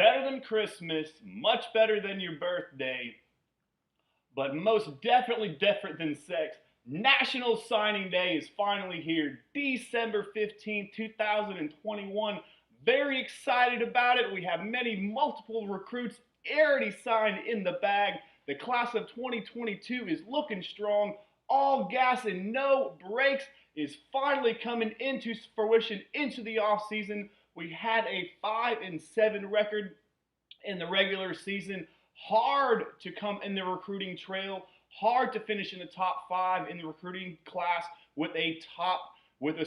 better than Christmas, much better than your birthday, but most definitely different than sex. National Signing Day is finally here, December 15th, 2021. Very excited about it. We have multiple recruits already signed in the bag. The class of 2022 is looking strong. All gas and no brakes is finally coming into fruition into the offseason. We had a 5-7 record in the regular season. Hard to come in the recruiting trail. Hard to finish in the top 5 in the recruiting class with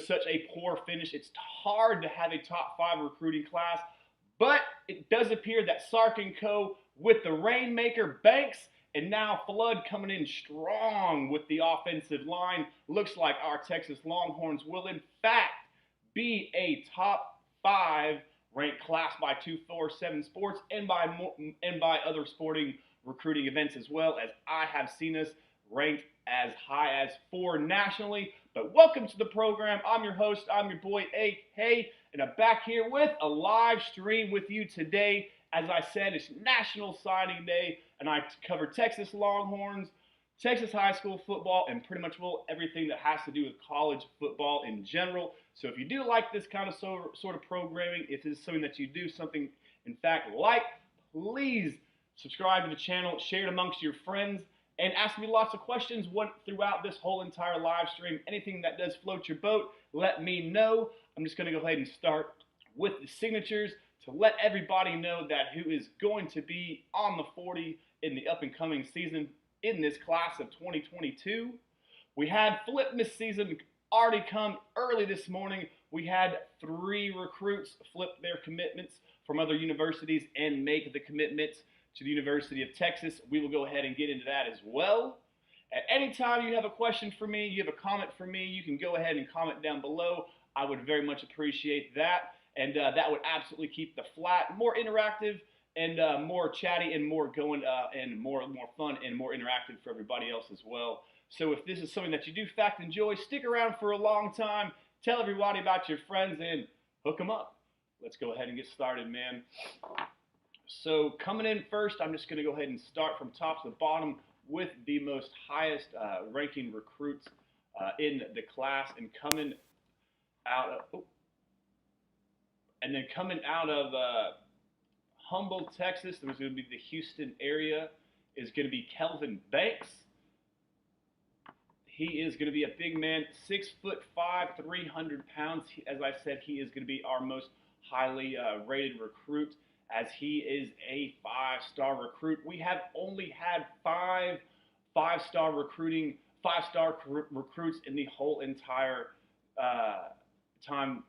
such a poor finish. It's hard to have a top 5 recruiting class, but it does appear that Sark & Co. with the Rainmaker Banks and now Flood coming in strong with the offensive line. Looks like our Texas Longhorns will in fact be a top 5 ranked class by 247 Sports and by other sporting recruiting events, as well as I have seen us ranked as high as 4 nationally. But welcome to the program. I'm your host. I'm your boy A.K. and I'm back here with a live stream with you today. As I said, it's National Signing Day, and I cover Texas Longhorns, Texas high school football, and pretty much everything that has to do with college football in general. So if you do like this kind of sort of programming, if this is something that you do something, in fact, like, please subscribe to the channel, share it amongst your friends, and ask me lots of questions throughout this whole entire live stream. Anything that does float your boat, let me know. I'm just going to go ahead and start with the signatures to let everybody know that who is going to be on the 40 in the up-and-coming season in this class of 2022. We had flip this season already come early this morning. We had 3 recruits flip their commitments from other universities and make the commitments to the University of Texas. We will go ahead and get into that as well. At any time you have a question for me, you have a comment for me, you can go ahead and comment down below. I would very much appreciate that. And that would absolutely keep the flat more interactive and more chatty and more going and more fun and more interactive for everybody else as well. So if this is something that you do fact enjoy, stick around for a long time. Tell everybody about your friends and hook them up. Let's go ahead and get started, man. So coming in first, I'm just going to go ahead and start from top to the bottom with the most highest ranking recruits in the class, and coming out of Humboldt, Texas, there's going to be the Houston area, is going to be Kelvin Banks. He is going to be a big man, 6'5", 300 pounds. As I said, he is going to be our most highly rated recruit, as he is a 5-star recruit. We have only had 5-star recruits in the whole entire time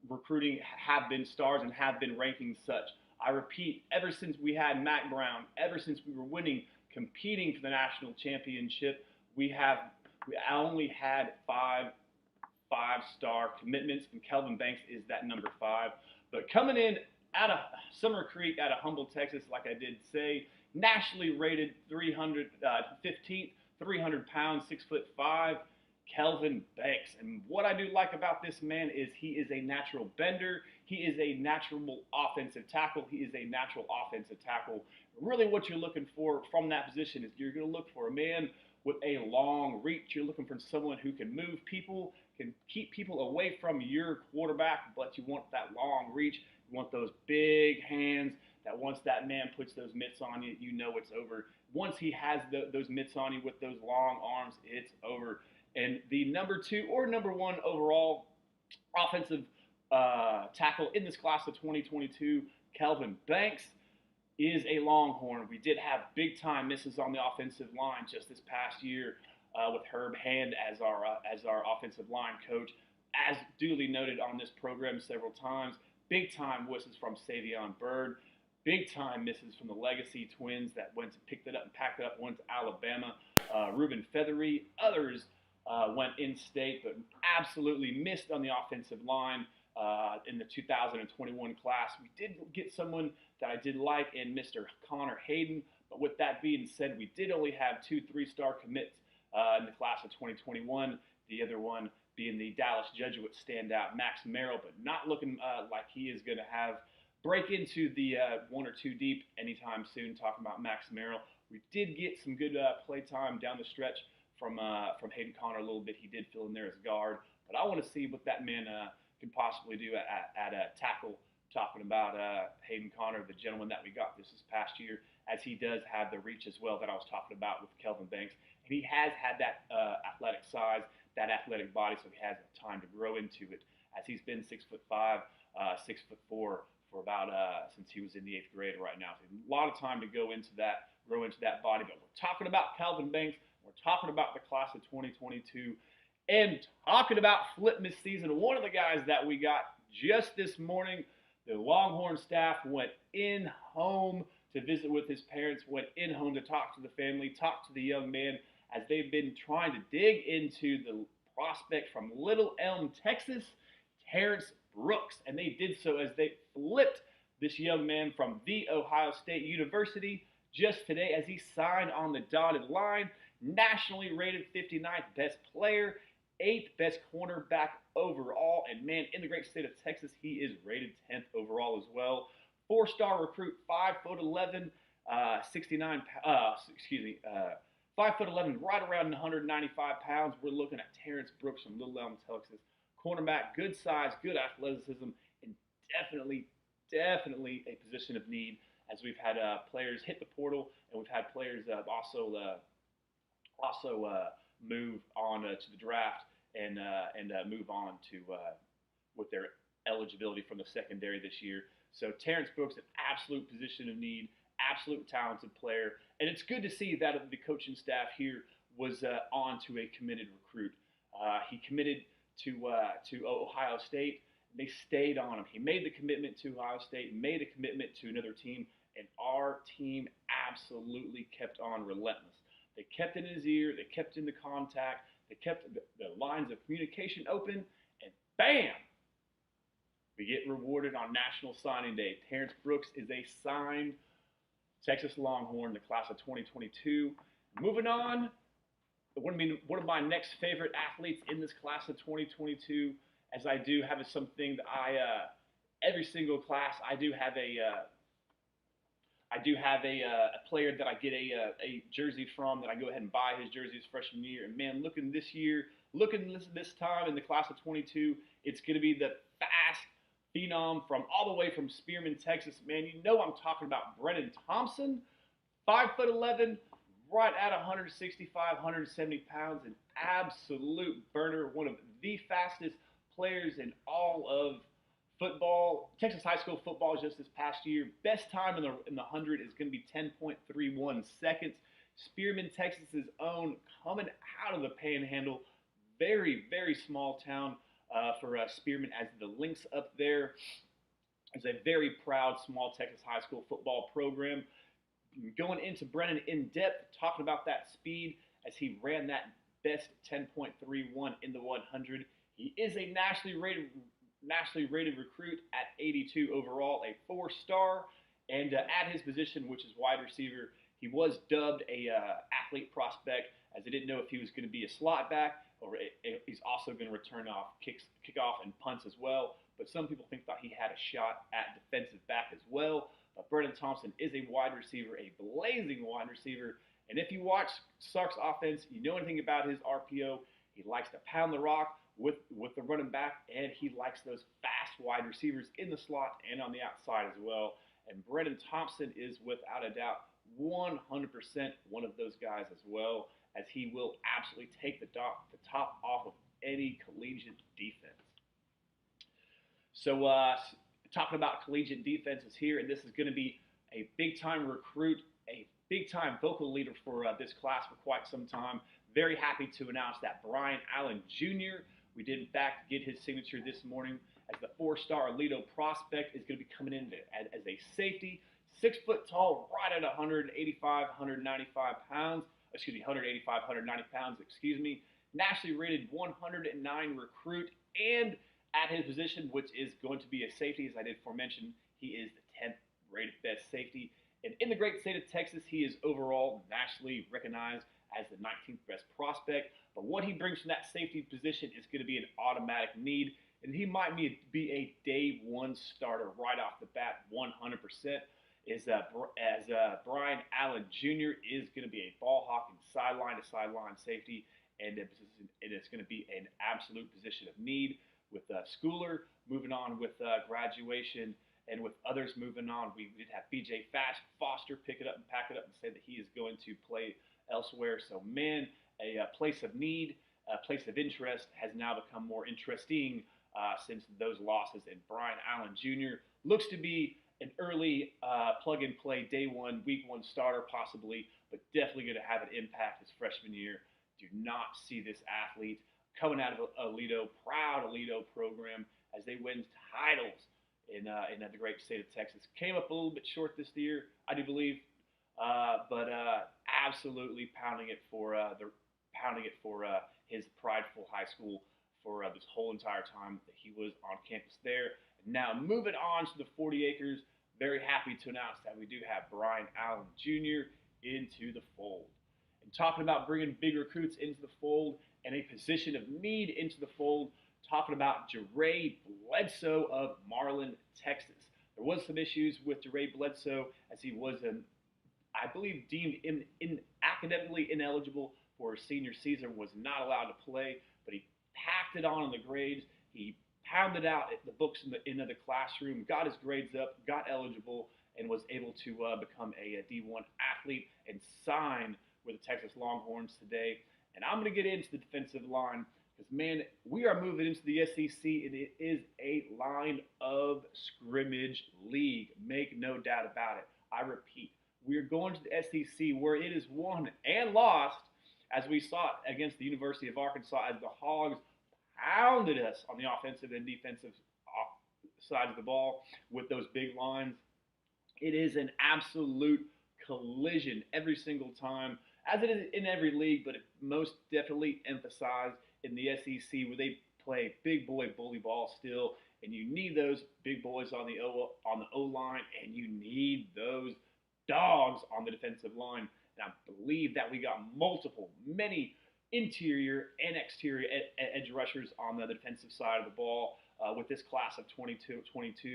recruiting have been stars and have been ranking such. I repeat, ever since we had Mac Brown, ever since we were competing for the national championship, we only had 5-star commitments, and Kelvin Banks is that number 5. But coming in out of Summer Creek, out of Humboldt, Texas, like I did say, nationally rated 315th, 300 pounds, 6'5", Kelvin Banks. And what I do like about this man is he is a natural bender. He is a natural offensive tackle. He is a natural offensive tackle. Really what you're looking for from that position is you're going to look for a man with a long reach. You're looking for someone who can move people, can keep people away from your quarterback, but you want that long reach. You want those big hands that once that man puts those mitts on you, you know it's over. Once he has those mitts on you with those long arms, it's over. And the number 2 or number 1 overall offensive tackle in this class of 2022, Kelvin Banks, is a Longhorn. We did have big-time misses on the offensive line just this past year with Herb Hand as our offensive line coach. As duly noted on this program several times, big-time misses from Savion Byrd, big-time misses from the Legacy twins that went to pick it up and packed it up, went to Alabama, Reuben Feathery, others went in-state, but absolutely missed on the offensive line in the 2021 class. We did get someone that I did like in Mr. Connor Hayden, but with that being said, we did only have 2 3-star commits in the class of 2021, the other one being the Dallas Jesuit standout, Max Merrill, but not looking like he is going to have break into the 1 or 2 deep anytime soon. Talking about Max Merrill, we did get some good play time down the stretch from Hayden Connor a little bit. He did fill in there as guard, but I want to see what that man can possibly do at tackle. Talking about Hayden Connor, the gentleman that we got this past year, as he does have the reach as well that I was talking about with Kelvin Banks. And he has had that athletic size, that athletic body, so he has time to grow into it. As he's been 6'5", 6'4" for about since he was in the 8th grade right now. So a lot of time to grow into that body. But we're talking about Kelvin Banks. We're talking about the class of 2022. And talking about Flipmas season, one of the guys that we got just this morning, the Longhorn staff went in home to visit with his parents, went in home to talk to the family, talk to the young man as they've been trying to dig into the prospect from Little Elm, Texas, Terrence Brooks. And they did so as they flipped this young man from The Ohio State University just today as he signed on the dotted line. Nationally rated 59th best player, 8th best cornerback overall, and man, in the great state of Texas, he is rated 10th overall as well. 4-star recruit, 5'11", 5'11", right around 195 pounds. We're looking at Terrence Brooks from Little Elm, Texas. Cornerback, good size, good athleticism, and definitely a position of need as we've had players hit the portal, and we've had players also move on to the draft and move on to with their eligibility from the secondary this year. So Terrence Brooks, an absolute position of need, absolute talented player, and it's good to see that the coaching staff here was on to a committed recruit. He committed to Ohio State. They stayed on him. He made the commitment to Ohio State, made a commitment to another team, and our team absolutely kept on relentless. They kept in his ear. They kept in the contact. They kept the lines of communication open, and bam! We get rewarded on National Signing Day. Terrence Brooks is a signed Texas Longhorn, the class of 2022. Moving on, one of my next favorite athletes in this class of 2022, as I do have something that every single class, I do have a player that I get a jersey from, that I go ahead and buy his jersey his freshman year. And man, looking this time in the class of 22, it's going to be the fast phenom from all the way from Spearman, Texas. Man, you know I'm talking about Brennan Thompson, 5'11", right at 165, 170 pounds, an absolute burner, one of the fastest players in all of football. Texas high school football just this past year. Best time in the 100 is going to be 10.31 seconds. Spearman, Texas's own, coming out of the Panhandle. Very, very small town for Spearman, as the links up there is a very proud small Texas high school football program. Going into Brennan in depth, talking about that speed as he ran that best 10.31 in the 100. He is a nationally rated recruit at 82 overall, a 4-star, and at his position, which is wide receiver, he was dubbed a athlete prospect, as they didn't know if he was going to be a slot back or he's also going to return off kickoff and punts as well. But some people think that he had a shot at defensive back as well. But Brennan Thompson is a wide receiver, a blazing wide receiver. And if you watch Sark's offense, you know anything about his RPO, he likes to pound the rock with the running back, and he likes those fast wide receivers in the slot and on the outside as well. And Brennan Thompson is, without a doubt, 100% one of those guys as well, as he will absolutely take the top off of any collegiate defense. So talking about collegiate defenses here, and this is going to be a big-time recruit, a big-time vocal leader for this class for quite some time. Very happy to announce that Bryant Allen Jr., we did in fact get his signature this morning as the 4-star Alito prospect, is going to be coming in as a safety, 6 foot tall, right at 185, 195 pounds. 190 pounds, nationally rated 109 recruit, and at his position, which is going to be a safety, as I did aforemention, he is the 10th rated best safety. And in the great state of Texas, he is overall nationally recognized as the 19th best prospect. prospect, but what he brings from that safety position is going to be an automatic need, and he might be a day one starter right off the bat, 100%. Brian Allen Jr. is going to be a ball hawking sideline to sideline safety, and it's going to be an absolute position of need with Schooler moving on with graduation and with others moving on. We did have B.J. Foster pick it up and pack it up and say that he is going to play elsewhere. So, man, a place of need, a place of interest has now become more interesting since those losses. And Brian Allen Jr. looks to be an early plug-and-play day one, week one starter possibly, but definitely going to have an impact his freshman year. Do not see this athlete coming out of Aledo, proud Aledo program, as they win titles in the great state of Texas. Came up a little bit short this year, I do believe, but absolutely pounding it for his prideful high school for this whole entire time that he was on campus there. And now moving on to the 40 acres, very happy to announce that we do have Brian Allen Jr. into the fold. And talking about bringing big recruits into the fold and a position of need into the fold, talking about Jere Bledsoe of Marlin, Texas. There was some issues with Jere Bledsoe as he was, I believe, deemed academically ineligible for his senior season, was not allowed to play, but he packed it on the grades. He pounded out the books in the classroom, got his grades up, got eligible, and was able to become a D1 athlete and sign with the Texas Longhorns today. And I'm going to get into the defensive line because, man, we are moving into the SEC, and it is a line of scrimmage league. Make no doubt about it. I repeat, we are going to the SEC where it is won and lost, as we saw it against the University of Arkansas, as the Hogs pounded us on the offensive and defensive side of the ball with those big lines. It is an absolute collision every single time, as it is in every league, but it most definitely emphasized in the SEC where they play big boy bully ball still, and you need those big boys on the O-line, and you need those dogs on the defensive line. And I believe that we got many interior and exterior edge rushers on the defensive side of the ball with this class of 22.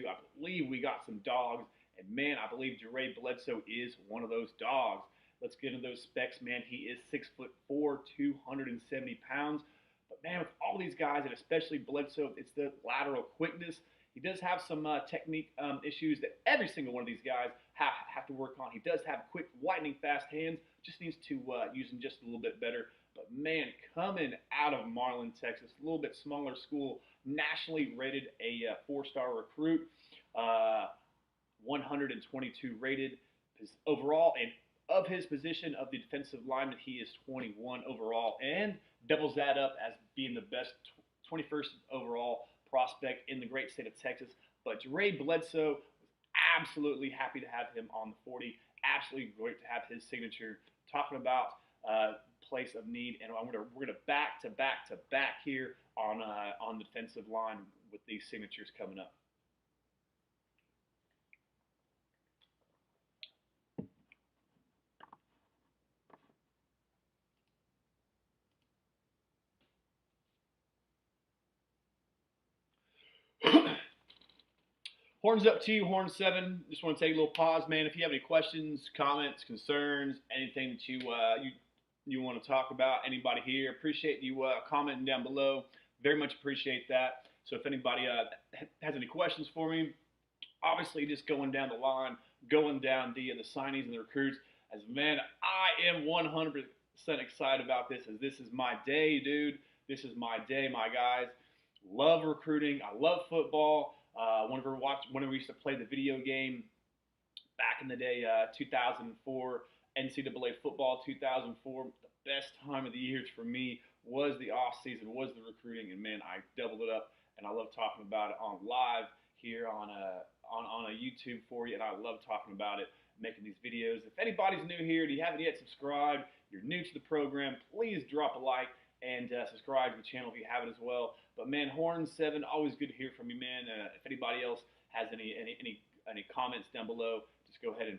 I believe we got some dogs, and man, I believe Jere Bledsoe is one of those dogs. Let's get into those specs, man. He is 6'4", 270 pounds. But, man, with all these guys, and especially Bledsoe, it's the lateral quickness. He does have some technique issues that every single one of these guys have to work on. He does have quick, lightning fast hands. Just needs to use them just a little bit better. But, man, coming out of Marlin, Texas, a little bit smaller school, nationally rated a 4-star recruit, 122 rated overall, and of his position of the defensive lineman, he is 21 overall, and doubles that up as being the best 21st overall prospect in the great state of Texas. But Jere Bledsoe was absolutely happy to have him on the 40. Absolutely great to have his signature. Talking about place of need, and we're gonna back to back here on the defensive line with these signatures coming up. Horns up to you, Horn 7. Just want to take a little pause, man. If you have any questions, comments, concerns, anything that you want to talk about, anybody here, appreciate you commenting down below. Very much appreciate that. So if anybody has any questions for me, obviously just going down the line, going down the signings and the recruits, as man, I am 100% excited about this, as this is my day, dude. This is my day, my guys. Love recruiting. I love football. Whenever we used to play the video game back in the day, 2004, NCAA football 2004, the best time of the year for me was the off season, was the recruiting, and man, I doubled it up, and I love talking about it on live here on a YouTube for you, and I love talking about it, making these videos. If anybody's new here and you haven't yet subscribed, you're new to the program, please drop a like and subscribe to the channel if you haven't as well. But man, Horn 7, always good to hear from you, man. If anybody else has any comments down below, just go ahead and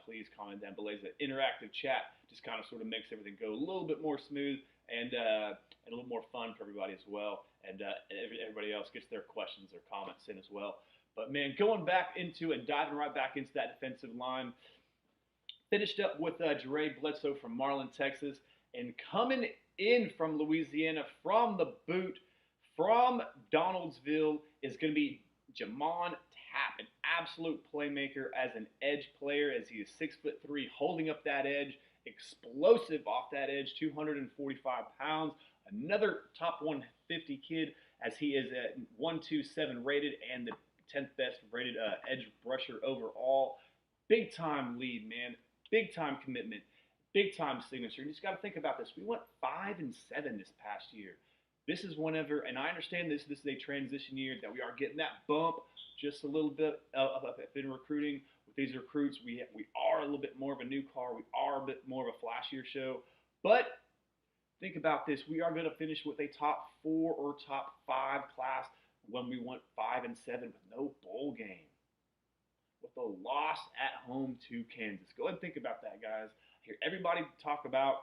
please comment down below. It's an interactive chat. just kind of sort of makes everything go a little bit more smooth and a little more fun for everybody as well. And everybody else gets their questions, their comments in as well. But man, going back into and diving right back into that defensive line, finished up with Jere Bledsoe from Marlin, Texas, and coming in from Louisiana, from the boot, from Donaldsville, is going to be Jamon Tapp, an absolute playmaker as an edge player, as he is 6'3", holding up that edge, explosive off that edge, 245 pounds. Another top 150 kid, as he is at 127 rated and the 10th best rated edge rusher overall. Big time lead, man. Big time commitment. Big time signature. You just got to think about this. We went 5-7 this past year. This is whenever, and I understand this is a transition year, that we are getting that bump just a little bit in recruiting. With these recruits, we are a little bit more of a new car. We are a bit more of a flashier show. But think about this. We are going to finish with a top 4 or top 5 class when we went 5-7 with no bowl game, with a loss at home to Kansas. Go ahead and think about that, guys. I hear everybody talk about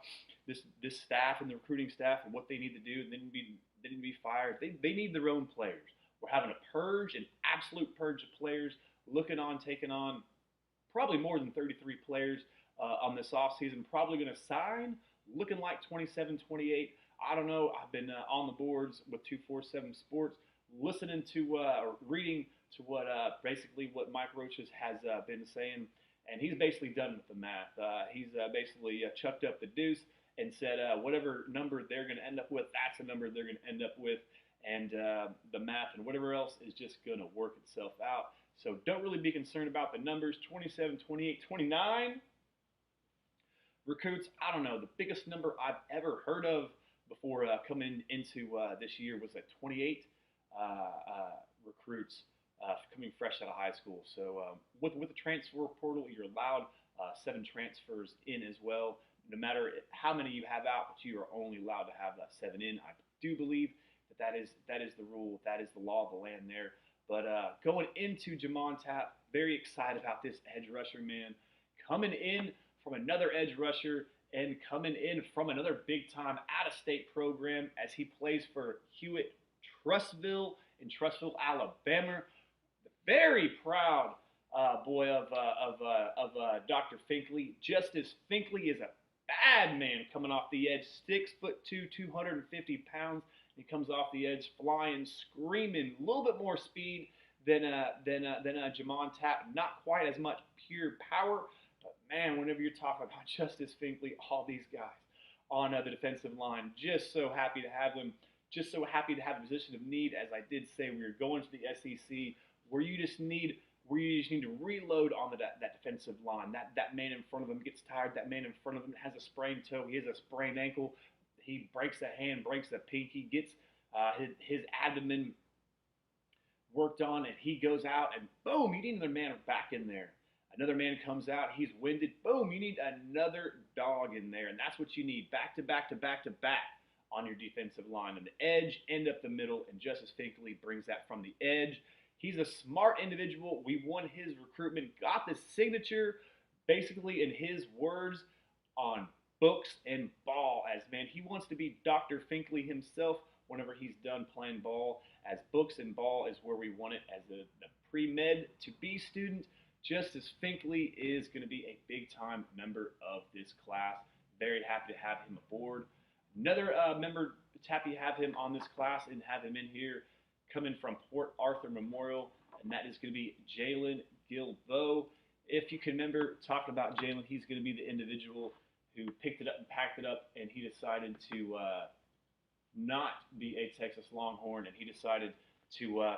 this staff and the recruiting staff and what they need to do. They need to be fired. They need their own players. We're having a purge, an absolute purge of players, taking on probably more than 33 players on this offseason. Probably going to sign, looking like 27, 28. I don't know. I've been on the boards with 247 Sports, listening to or reading to what basically what Mike Roaches has been saying, and he's basically done with the math. He's basically chucked up the deuce and said whatever number they're going to end up with, that's the number they're going to end up with, and the math and whatever else is just going to work itself out. So don't really be concerned about the numbers. 27, 28, 29 recruits. I don't know. The biggest number I've ever heard of before coming into this year was at 28 recruits coming fresh out of high school. So with the transfer portal, you're allowed 7 transfers in as well. No matter how many you have out, but you are only allowed to have 7 in. I do believe that is the rule. That is the law of the land there. But going into Jamon Tapp, very excited about this edge rusher, man. Coming in from another edge rusher and coming in from another big-time out-of-state program as he plays for Hewitt Trussville in Trussville, Alabama. The very proud boy of Dr. Finkley. Justice Finkley is a bad man coming off the edge, 6'2", 250 pounds. He comes off the edge, flying, screaming, a little bit more speed than Jamon Tapp. Not quite as much pure power, but man, whenever you're talking about Justice Finkley, all these guys on the defensive line, just so happy to have them. Just so happy to have a position of need. As I did say, we are going to the SEC, where you just need to reload on that defensive line. That man in front of him gets tired. That man in front of him has a sprained toe. He has a sprained ankle. He breaks a hand, breaks a pinky, gets his abdomen worked on, and he goes out, and boom, you need another man back in there. Another man comes out, he's winded, boom, you need another dog in there, and that's what you need, back to back to back to back on your defensive line. And the edge, end up the middle, and Justice Finkley brings that from the edge. He's a smart individual. We won his recruitment, got the signature, basically in his words, on books and ball, as man, he wants to be Dr. Finkley himself whenever he's done playing ball, as books and ball is where we want it as the pre-med to be student. Justice Finkley is going to be a big-time member of this class. Very happy to have him aboard. Another member, happy to have him on this class and have him in here, coming from Port Arthur Memorial, and that is going to be Jalen Gilbeau. If you can remember talking about Jalen, he's going to be the individual who picked it up and packed it up, and he decided to not be a Texas Longhorn, and he decided to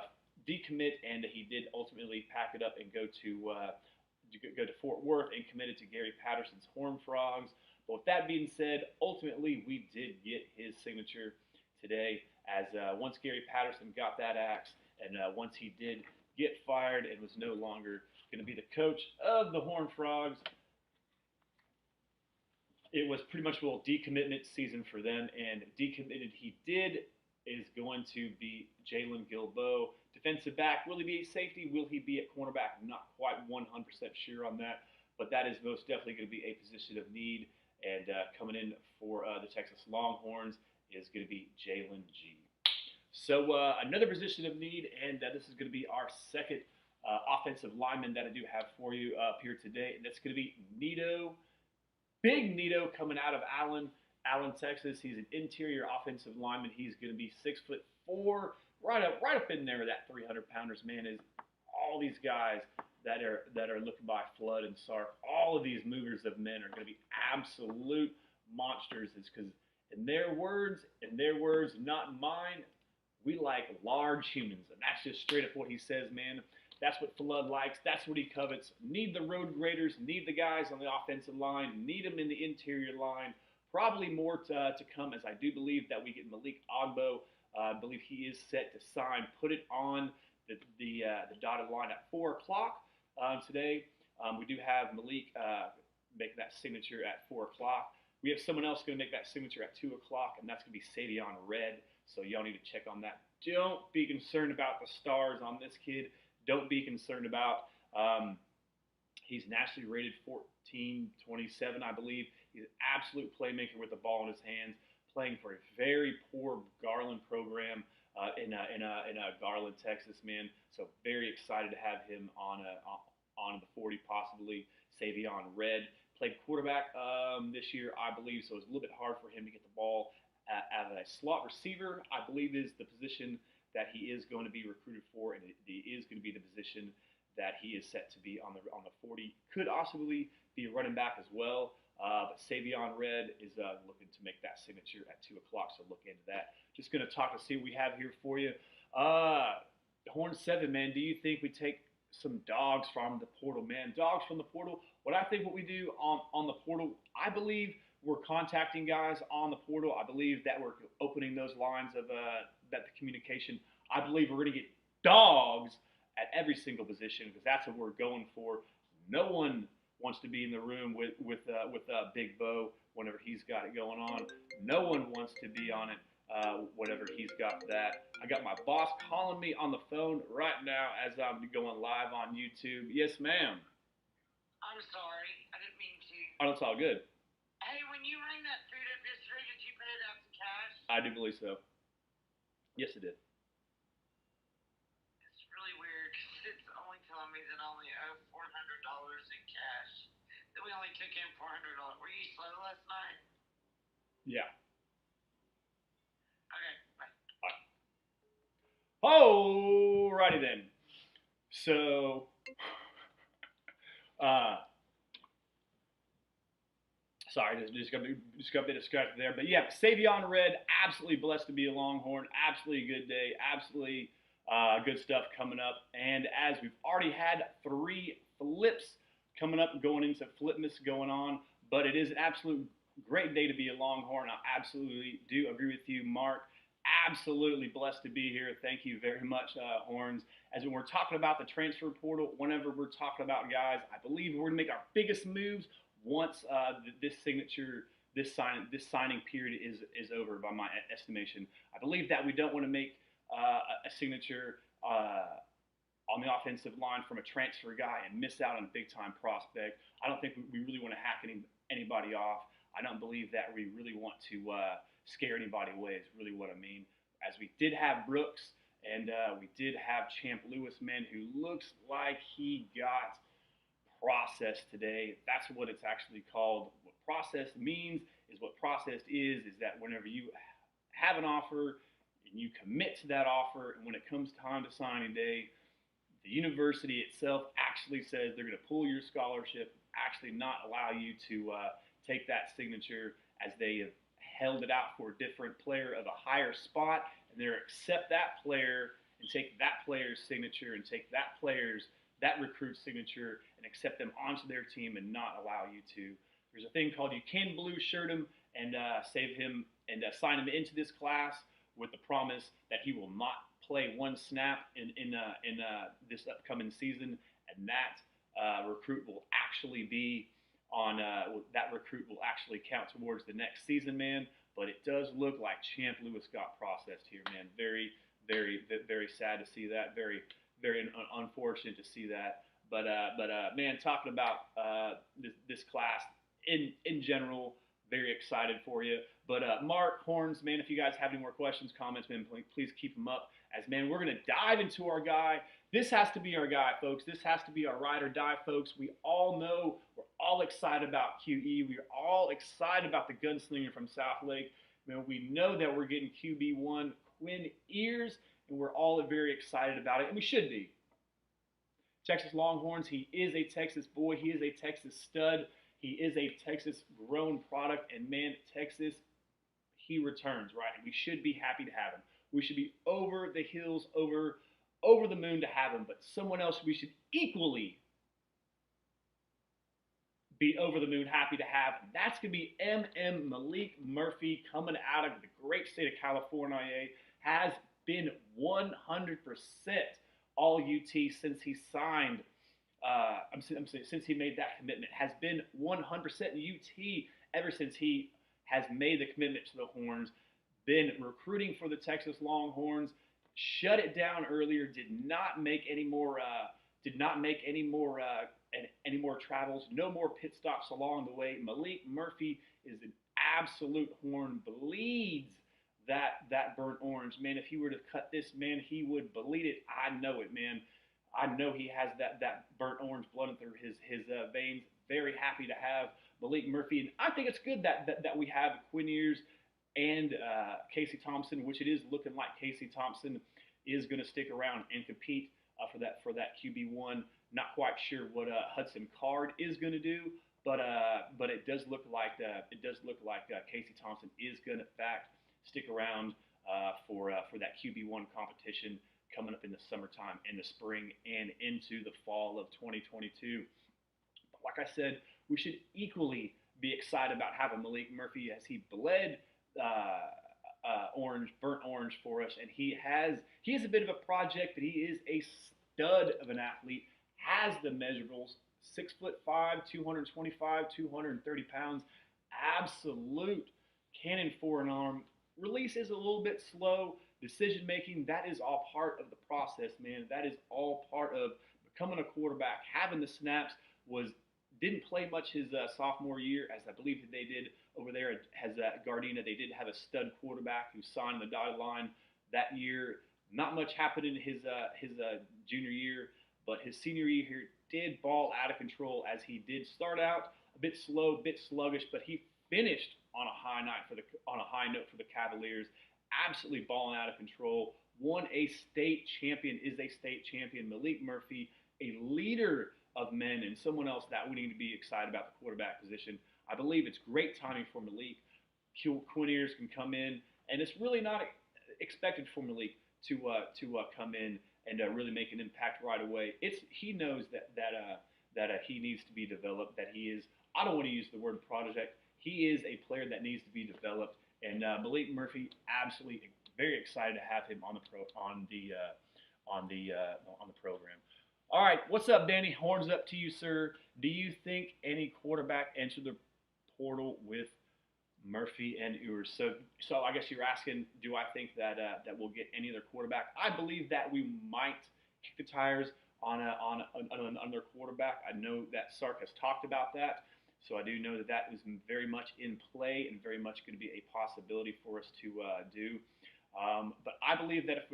decommit, and he did ultimately pack it up and go to Fort Worth and committed to Gary Patterson's Horned Frogs. But with that being said, ultimately we did get his signature today, as once Gary Patterson got that axe, and once he did get fired and was no longer going to be the coach of the Horned Frogs, it was pretty much a little decommitment season for them, and decommitted he did is going to be Jalen Gilbeau. Defensive back, will he be a safety? Will he be at cornerback? Not quite 100% sure on that, but that is most definitely going to be a position of need, And coming in for the Texas Longhorns is going to be Jalen G. So another position of need, and this is going to be our second offensive lineman that I do have for you up here today, and that's going to be Nito. Big Nito coming out of Allen, Texas. He's an interior offensive lineman. He's going to be 6'4", right up in there with that 300-pounders. Man, is all these guys that are looking by Flood and Sark. All of these movers of men are going to be absolute monsters. It's because in their words, not mine, we like large humans, and that's just straight up what he says, man. That's what Flood likes. That's what he covets. Need the road graders. Need the guys on the offensive line. Need them in the interior line. Probably more to come, as I do believe that we get Malik Ogbo. I believe he is set to sign. Put it on the dotted line at 4 o'clock today. We do have Malik make that signature at 4 o'clock. We have someone else going to make that signature at 2 o'clock, and that's going to be Savion Red. So y'all need to check on that. Don't be concerned about the stars on this kid. Don't be concerned about he's nationally rated 1427, I believe. He's an absolute playmaker with the ball in his hands, playing for a very poor Garland program in Garland, Texas, man. So very excited to have him on the 40, possibly. Savion Red played quarterback this year, I believe, so it's a little bit hard for him to get the ball. As a slot receiver, I believe is the position that he is going to be recruited for, and it is going to be the position that he is set to be on the 40. Could possibly be a running back as well, but Savion Red is looking to make that signature at 2 o'clock, so look into that. Just going to talk to see what we have here for you. Horn 7, man, do you think we take some dogs from the portal, man? Dogs from the portal. What I think what we do on the portal, I believe we're contacting guys on the portal. I believe that we're opening those lines of that the communication. I believe we're going to get dogs at every single position because that's what we're going for. No one wants to be in the room with Big Bo whenever he's got it going on. No one wants to be on it whenever he's got that. I got my boss calling me on the phone right now as I'm going live on YouTube. Yes, ma'am. I'm sorry. I didn't mean to. Oh, it's all good. Hey, when you rang that food up yesterday, did you pay it out to cash? I do believe so. Yes, it did. It's really weird because it's only telling me that I only owe $400 in cash. That we only took in $400. Were you slow last night? Yeah. Okay, bye. Alrighty then. So, sorry, just got a bit distracted there. But yeah, Savion Red, absolutely blessed to be a Longhorn. Absolutely a good day. Absolutely good stuff coming up. And as we've already had 3 flips coming up, going into Flipmas going on. But it is an absolute great day to be a Longhorn. I absolutely do agree with you, Mark. Absolutely blessed to be here. Thank you very much, Horns. As when we're talking about the transfer portal, whenever we're talking about guys, I believe we're going to make our biggest moves once this signing period is over, by my estimation. I believe that we don't want to make a signature on the offensive line from a transfer guy and miss out on a big-time prospect. I don't think we really want to hack anybody off. I don't believe that we really want to scare anybody away is really what I mean. As we did have Brooks and we did have Champ Lewis, man, who looks like he got processed today. That's what it's actually called. What processed means is what processed is that whenever you have an offer and you commit to that offer, and when it comes time to signing day, the university itself actually says they're going to pull your scholarship, actually not allow you to take that signature, as they have held it out for a different player of a higher spot, and they're accept that player and take that player's signature and take that recruit's signature and accept them onto their team and not allow you to. There's a thing called you can blue shirt him and save him and sign him into this class with the promise that he will not play one snap in this upcoming season, and that recruit will actually be on that recruit will actually count towards the next season, man. But it does look like Champ Lewis got processed here, man. Very, very, very sad to see that. Very, very unfortunate to see that. But man, talking about this class in general, very excited for you. But Mark, Horns, man, if you guys have any more questions, comments, man, please keep them up. As man, we're gonna dive into our guy. This has to be our guy, folks. This has to be our ride or die, folks. We all know we're all excited about QE. We're all excited about the gunslinger from South Lake. Man, we know that we're getting QB1 Quinn Ears, and we're all very excited about it, and we should be. Texas Longhorns, he is a Texas boy. He is a Texas stud. He is a Texas grown product, and man, Texas, he returns, right? And we should be happy to have him. We should be over the hills, over the moon to have him. But someone else we should equally be over the moon happy to have. And that's going to be Malik Murphy, coming out of the great state of California. Has been 100% all UT since he signed. Since he made that commitment, has been 100% UT ever since he has made the commitment to the Horns. Been recruiting for the Texas Longhorns. Shut it down earlier. Did not make any more. Any more travels. No more pit stops along the way. Malik Murphy is an absolute horn. Bleeds that burnt orange, man. If he were to cut this, man, he would bleed it. I know it, man. I know he has that burnt orange blood through his veins. Very happy to have Malik Murphy, and I think it's good that we have Quinn Ears and Casey Thompson, which it is looking like Casey Thompson is going to stick around and compete for that QB1. Not quite sure what Hudson Card is going to do, but it does look like Casey Thompson is going to, in fact, stick around for that QB1 competition coming up in the summertime, in the spring, and into the fall of 2022. But like I said, we should equally be excited about having Malik Murphy, as he bled burnt orange for us, and he is a bit of a project, but he is a stud of an athlete. Has the measurables: 6'5", 225, 230 pounds, absolute cannon for an arm. Release is a little bit slow. Decision making, that is all part of the process, man. That is all part of becoming a quarterback. Having the snaps didn't play much his sophomore year, as I believe that they did over there as Gardena. They did have a stud quarterback who signed the dotted line that year. Not much happened in his junior year, but his senior year here did ball out of control, as he did start out a bit slow, a bit sluggish, but he finished on a high note for the Cavaliers. Absolutely balling out of control. Won a state champion, is a state champion. Malik Murphy, a leader of men, and someone else that we need to be excited about the quarterback position. I believe it's great timing for Malik. Quinn Ears can come in, and it's really not expected for Malik to come in and really make an impact right away. He knows that he needs to be developed. That he is. I don't want to use the word project. He is a player that needs to be developed. And Malik Murphy, absolutely very excited to have him on the program. All right, what's up, Danny? Horns up to you, sir. Do you think any quarterback entered the portal with Murphy and Ewers? So I guess you're asking, do I think that we'll get any other quarterback? I believe that we might kick the tires on their quarterback. I know that Sark has talked about that. So I do know that is very much in play and very much going to be a possibility for us to do. But I believe that if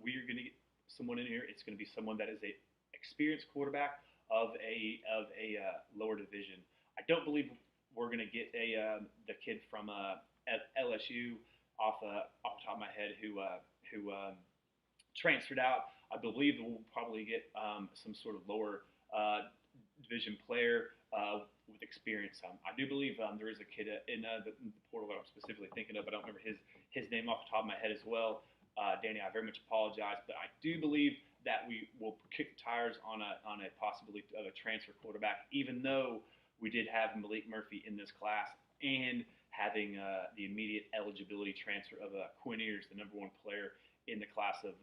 we are going to get someone in here, it's going to be someone that is a experienced quarterback of a lower division. I don't believe we're going to get the kid from LSU off the top of my head who transferred out. I believe we'll probably get some sort of lower division player with experience. I do believe there is a kid in the portal that I'm specifically thinking of. I don't remember his name off the top of my head as well. Danny, I very much apologize, but I do believe that we will kick the tires on a possibility of a transfer quarterback, even though we did have Malik Murphy in this class and having the immediate eligibility transfer of Quinn Ears, the #1 player in the class of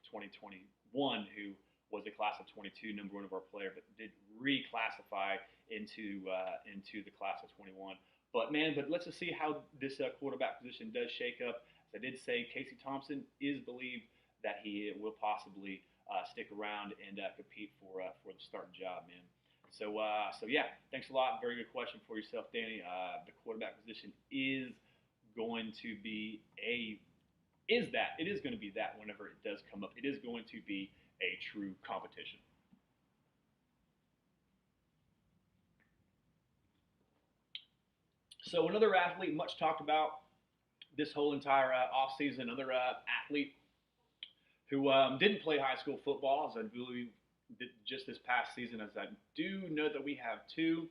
2021, who was a class of 22, #1 overall player, but did reclassify into the class of 21. But let's just see how this quarterback position does shake up. As I did say, Casey Thompson is believed that he will possibly stick around and compete for the starting job, man. So yeah, thanks a lot. Very good question for yourself, Danny. The quarterback position is going to be it is going to be that whenever it does come up. It is going to be a true competition. So another athlete much talked about this whole entire offseason, another athlete who didn't play high school football, as I believe did just this past season, as I do know that we have two.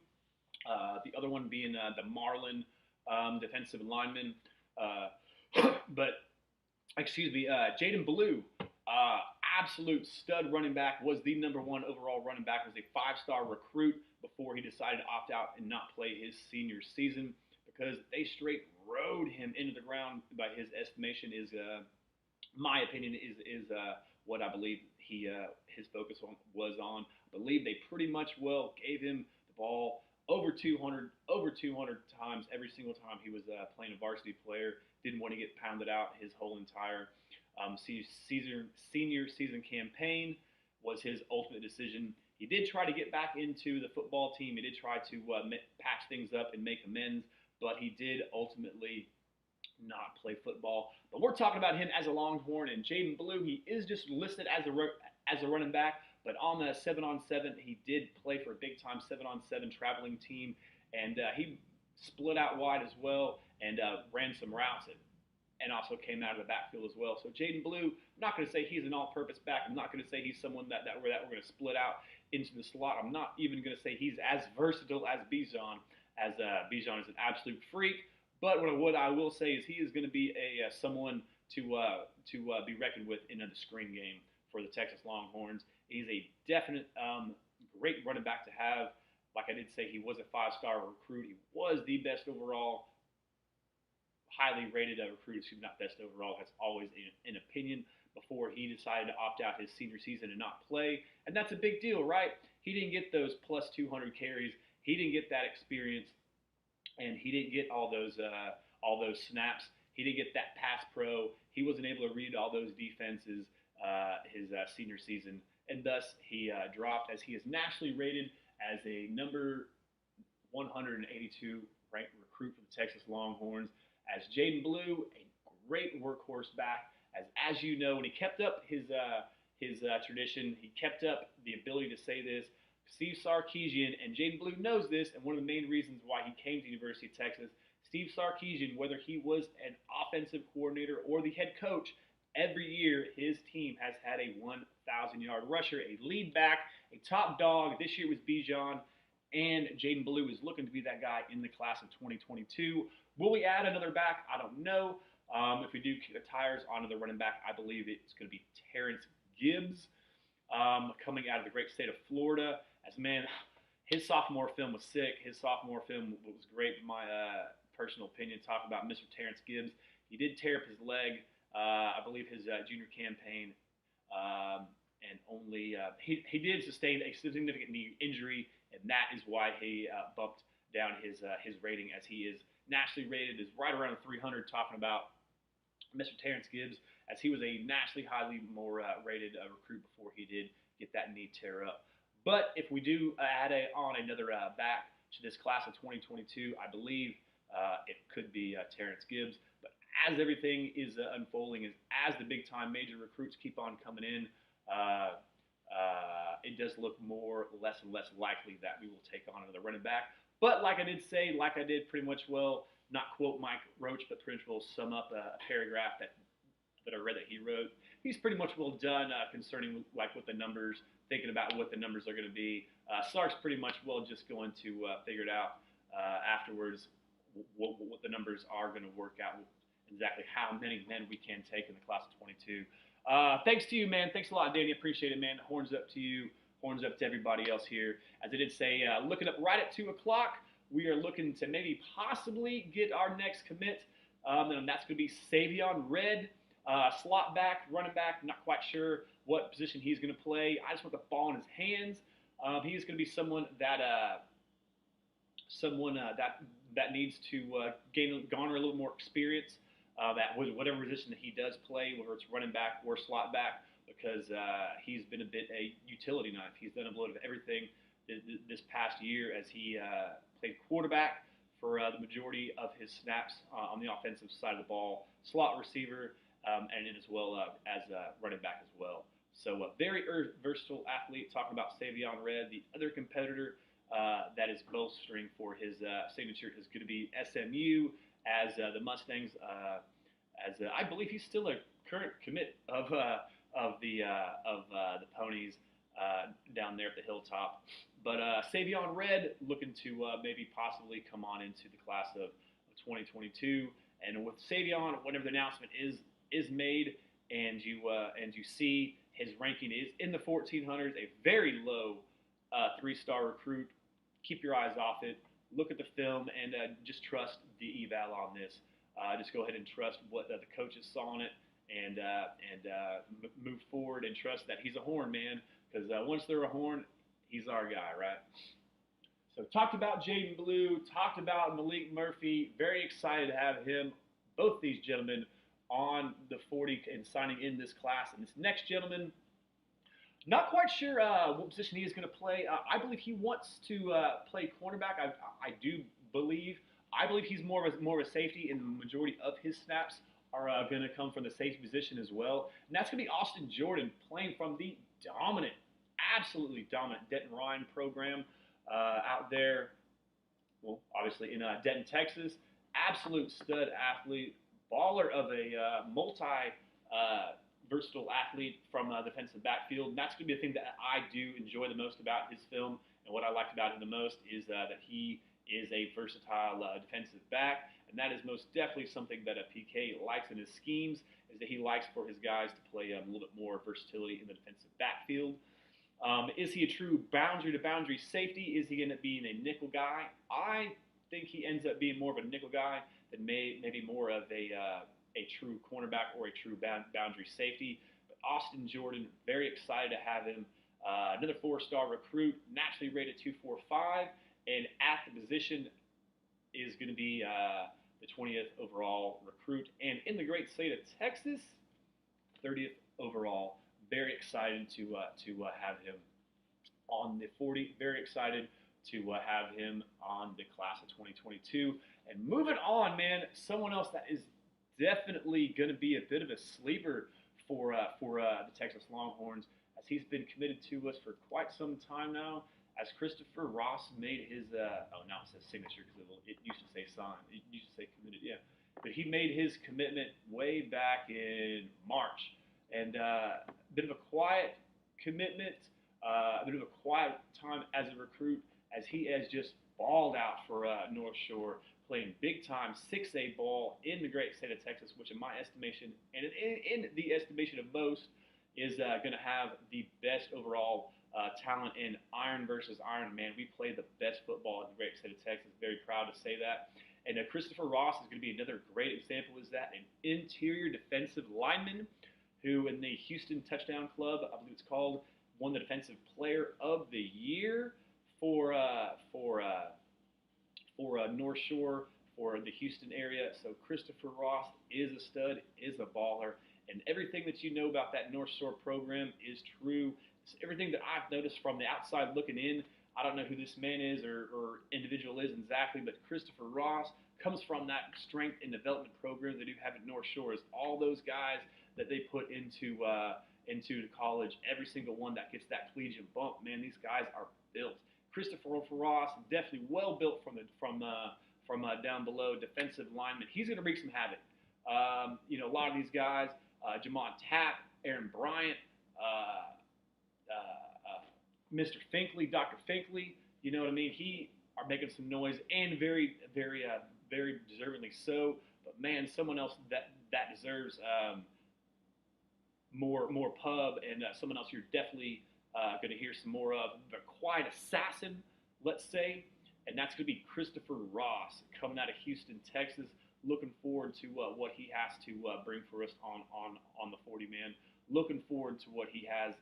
The other one being the Marlin defensive lineman. But excuse me, Jaden Blue, absolute stud running back, was the number one overall running back, was a five-star recruit before he decided to opt out and not play his senior season because they straight rode him into the ground. By his estimation, is my opinion is what I believe his focus was on. I believe they pretty much gave him the ball over 200 times every single time he was playing a varsity player. Didn't want to get pounded out his whole entire senior season campaign was his ultimate decision. He did try to get back into the football team. He did try to patch things up and make amends, but he did ultimately not play football. But we're talking about him as a Longhorn, and Jaden Blue, he is just listed as a running back, but on the 7-on-7, he did play for a big-time 7-on-7 traveling team, and he split out wide as well and ran some routes and also came out of the backfield as well. So Jaden Blue, I'm not going to say he's an all-purpose back. I'm not going to say he's someone that we're going to split out into the slot. I'm not even going to say he's as versatile as Bijan, as Bijan is an absolute freak. But what I will say is he is going to be someone to be reckoned with in the screen game for the Texas Longhorns. He's a definite great running back to have. Like I did say, he was a five-star recruit. He was the best overall, highly rated recruit. Excuse me, not best overall. That's always an opinion. Before he decided to opt out his senior season and not play, and that's a big deal, right? He didn't get those plus 200 carries. He didn't get that experience. And he didn't get all those snaps. He didn't get that pass pro. He wasn't able to read all those defenses his senior season, and thus he dropped, as he is nationally rated as a number 182 ranked recruit for the Texas Longhorns. As Jaden Blue, a great workhorse back, as you know, when he kept up his tradition, he kept up the ability to say this. Steve Sarkisian, and Jaden Blue knows this, and one of the main reasons why he came to the University of Texas, Steve Sarkisian, whether he was an offensive coordinator or the head coach, every year his team has had a 1,000-yard rusher, a lead back, a top dog. This year was Bijan, and Jaden Blue is looking to be that guy in the class of 2022. Will we add another back? I don't know. If we do kick the tires onto the running back, I believe it's going to be Terrence Gibbs, coming out of the great state of Florida. As man, his sophomore film was sick. His sophomore film was great, in my personal opinion. Talk about Mr. Terrence Gibbs. He did tear up his leg, I believe, his junior campaign, and only he did sustain a significant knee injury, and that is why he bumped down his rating, as he is nationally rated is right around 300. Talking about Mr. Terrence Gibbs, as he was a nationally highly more rated recruit before he did get that knee tear up. But if we do add on another back to this class of 2022, I believe it could be Terrence Gibbs. But as everything is unfolding, as the big-time major recruits keep on coming in, it does look less and less likely that we will take on another running back. But like I did say, like I did pretty much not quote Mike Roach, but pretty much sum up a paragraph that I read that he wrote. He's pretty much done concerning like what the numbers, thinking about what the numbers are going to be. Sark's pretty much just going to figure it out afterwards what the numbers are going to work out, exactly how many men we can take in the class of 22. Thanks to you, man. Thanks a lot, Danny. Appreciate it, man. Horns up to you. Horns up to everybody else here. As I did say, looking up right at 2 o'clock, we are looking to maybe possibly get our next commit, and that's going to be Savion Red, slot back, running back. Not quite sure what position he's going to play. I just want the ball in his hands. He's going to be someone that needs to garner a little more experience. That with whatever position that he does play, whether it's running back or slot back, because he's been a bit a utility knife. He's done a little of everything this past year as he played quarterback for the majority of his snaps on the offensive side of the ball, slot receiver, and then as well as running back as well. So a very versatile athlete. Talking about Savion Red, the other competitor that is bolstering for his signature is going to be SMU as the Mustangs. As I believe he's still a current commit of the Ponies down there at the Hilltop. But Savion Red looking to maybe possibly come on into the class of 2022. And with Savion, whenever the announcement is made and you see his ranking is in the 1400s, a very low 3-star recruit. Keep your eyes off it. Look at the film and just trust the eval on this. Just go ahead and trust what the coaches saw on it, and move forward and trust that he's a Horn, man. Because once they're a Horn, he's our guy, right? So talked about Jaden Blue, talked about Malik Murphy. Very excited to have him, both these gentlemen, on the 40 and signing in this class. And this next gentleman, not quite sure what position he is going to play. I believe he wants to play cornerback. I believe he's more of a safety, and the majority of his snaps are going to come from the safety position as well. And that's going to be Austin Jordan, playing from the dominant, absolutely dominant Denton Ryan program out there. Well, obviously in Denton, Texas. Absolute stud athlete, baller of a versatile athlete from defensive backfield. And that's going to be the thing that I do enjoy the most about his film, and what I liked about him the most is that he is a versatile defensive back, and that is most definitely something that a PK likes in his schemes, is that he likes for his guys to play a little bit more versatility in the defensive backfield. Is he a true boundary-to-boundary safety? Is he going to be a nickel guy? I think he ends up being more of a nickel guy than maybe more of a true cornerback or a true boundary safety. But Austin Jordan, very excited to have him. Another 4-star recruit, naturally rated 245, and at the position is going to be the 20th overall recruit. And in the great state of Texas, 30th overall. Very excited to have him on the 40. Very excited to have him on the class of 2022. And moving on, man, someone else that is definitely going to be a bit of a sleeper for the Texas Longhorns, as he's been committed to us for quite some time now. As Christopher Ross made his, now it says signature because it used to say signed. It used to say committed, yeah. But he made his commitment way back in March. And a bit of a quiet commitment, a bit of a quiet time as a recruit, as he has just balled out for North Shore, playing big-time 6A ball in the great state of Texas, which in my estimation, and in the estimation of most, is going to have the best overall talent in iron versus iron. Man, we play the best football in the great state of Texas. Very proud to say that. And Christopher Ross is going to be another great example. Is that an interior defensive lineman who, in the Houston Touchdown Club, I believe it's called, won the Defensive Player of the Year for North Shore, for the Houston area. So Christopher Ross is a stud, is a baller, and everything that you know about that North Shore program is true. It's everything that I've noticed from the outside looking in. I don't know who this man is or individual is exactly, but Christopher Ross comes from that strength and development program they do have at North Shore. Is all those guys that they put into college, every single one that gets that collegiate bump, man, these guys are built. Christopher Ross, definitely well built from down below, defensive lineman. He's going to wreak some havoc. A lot of these guys, Jamon Tapp, Aaron Bryant, Mr. Finkley, Dr. Finkley, you know what I mean? He are making some noise, and very, very, very deservingly so. But man, someone else that deserves more pub, and someone else you're definitely going to hear some more of, the quiet assassin, let's say, and that's going to be Christopher Ross, coming out of Houston, Texas. Looking forward to what he has to bring for us on the 40 man. Looking forward to what he has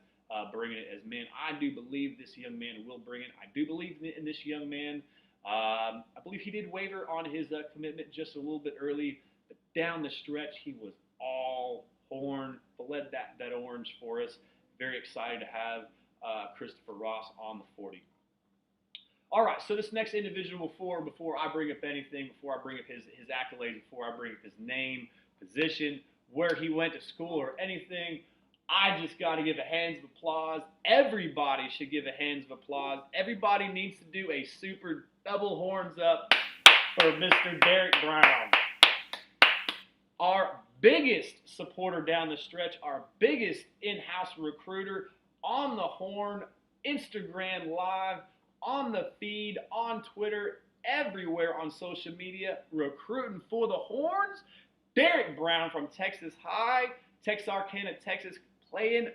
bringing it, as man, I do believe this young man will bring it. I do believe in this young man. I believe he did waver on his commitment just a little bit early, but down the stretch he was all Horn, bled that orange for us. Very excited to have Christopher Ross on the 40. All right, so this next individual, before I bring up anything, before I bring up his accolades, before I bring up his name, position, where he went to school, or anything, I just got to give a hands of applause. Everybody should give a hands of applause. Everybody needs to do a super double horns up for Mr. Derek Brown. Our biggest supporter down the stretch, our biggest in-house recruiter on the horn, Instagram Live, on the feed, on Twitter, everywhere on social media, recruiting for the Horns. Derek Brown from Texas High, Texarkana, Texas, playing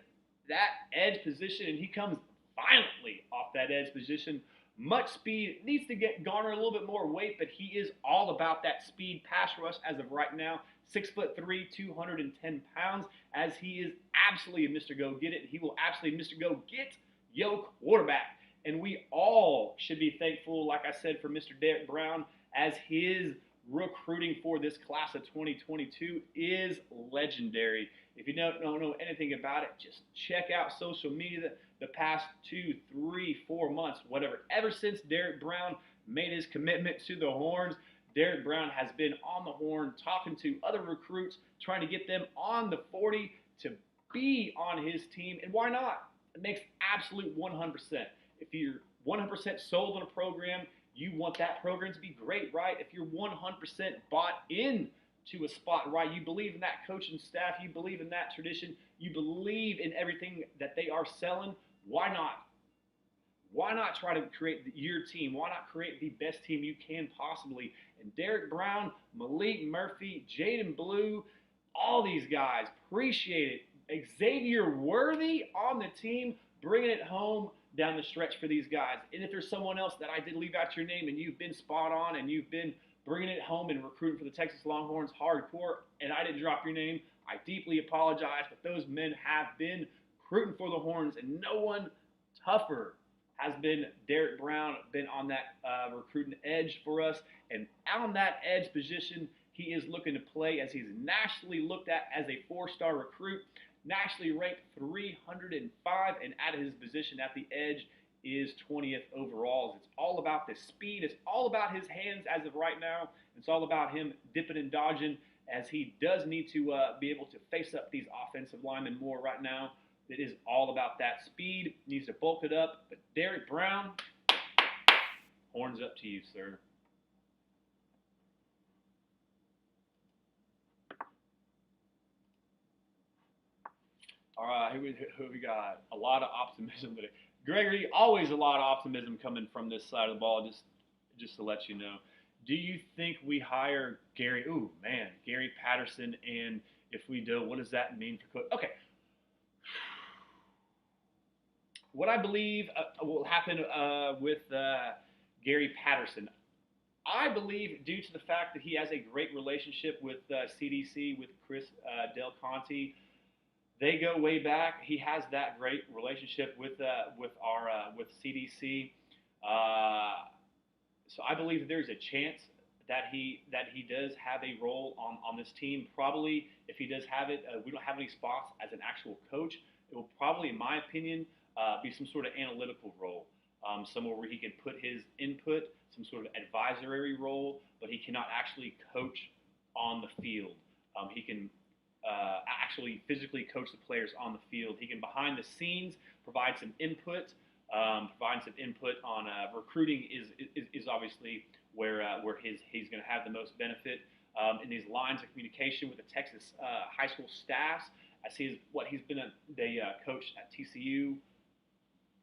that edge position, and he comes violently off that edge position. Much speed, needs to garner a little bit more weight, but he is all about that speed pass rush as of right now. 6'3", 210 pounds, as he is absolutely a Mr. Go Get It. He will absolutely Mr. Go Get yo quarterback. And we all should be thankful, like I said, for Mr. Derek Brown, as his recruiting for this class of 2022 is legendary. If you don't know anything about it, just check out social media the past 2, 3, 4 months, whatever. Ever since Derek Brown made his commitment to the Horns, Derek Brown has been on the horn talking to other recruits, trying to get them on the 40 to be on his team. And why not? It makes absolute 100%. If you're 100% sold on a program, you want that program to be great, right? If you're 100% bought in to a spot, right, you believe in that coaching staff, you believe in that tradition, you believe in everything that they are selling, why not? Why not try to create your team? Why not create the best team you can possibly? And Derek Brown, Malik Murphy, Jaden Blue, all these guys, appreciate it. Xavier Worthy on the team, bringing it home down the stretch for these guys. And if there's someone else that I did leave out your name and you've been spot on and you've been bringing it home and recruiting for the Texas Longhorns hardcore and I didn't drop your name, I deeply apologize, but those men have been recruiting for the Horns, and no one tougher has been Derek Brown, been on that recruiting edge for us. And on that edge position, he is looking to play as he's nationally looked at as a 4-star recruit, nationally ranked 305, and at his position at the edge is 20th overall. It's all about the speed. It's all about his hands as of right now. It's all about him dipping and dodging, as he does need to be able to face up these offensive linemen more right now. It is all about that speed. Needs to bulk it up. But Derek Brown, horns up to you, sir. All right, who we got? A lot of optimism today. Gregory, always a lot of optimism coming from this side of the ball, just to let you know. Do you think we hire Gary? Ooh, man, Gary Patterson, and if we do, what does that mean for coach? Okay. What I believe will happen with Gary Patterson, I believe due to the fact that he has a great relationship with CDC, with Chris Del Conte. They go way back. He has that great relationship with CDC. So I believe there's a chance that he does have a role on this team. Probably, if he does have it, we don't have any spots as an actual coach. It will probably, in my opinion, be some sort of analytical role, somewhere where he can put his input, some sort of advisory role, but he cannot actually coach on the field. He can actually physically coach the players on the field. He can, behind the scenes, provide some input. On recruiting is obviously where he's going to have the most benefit. In these lines of communication with the Texas high school staffs, I see he's been a coach at TCU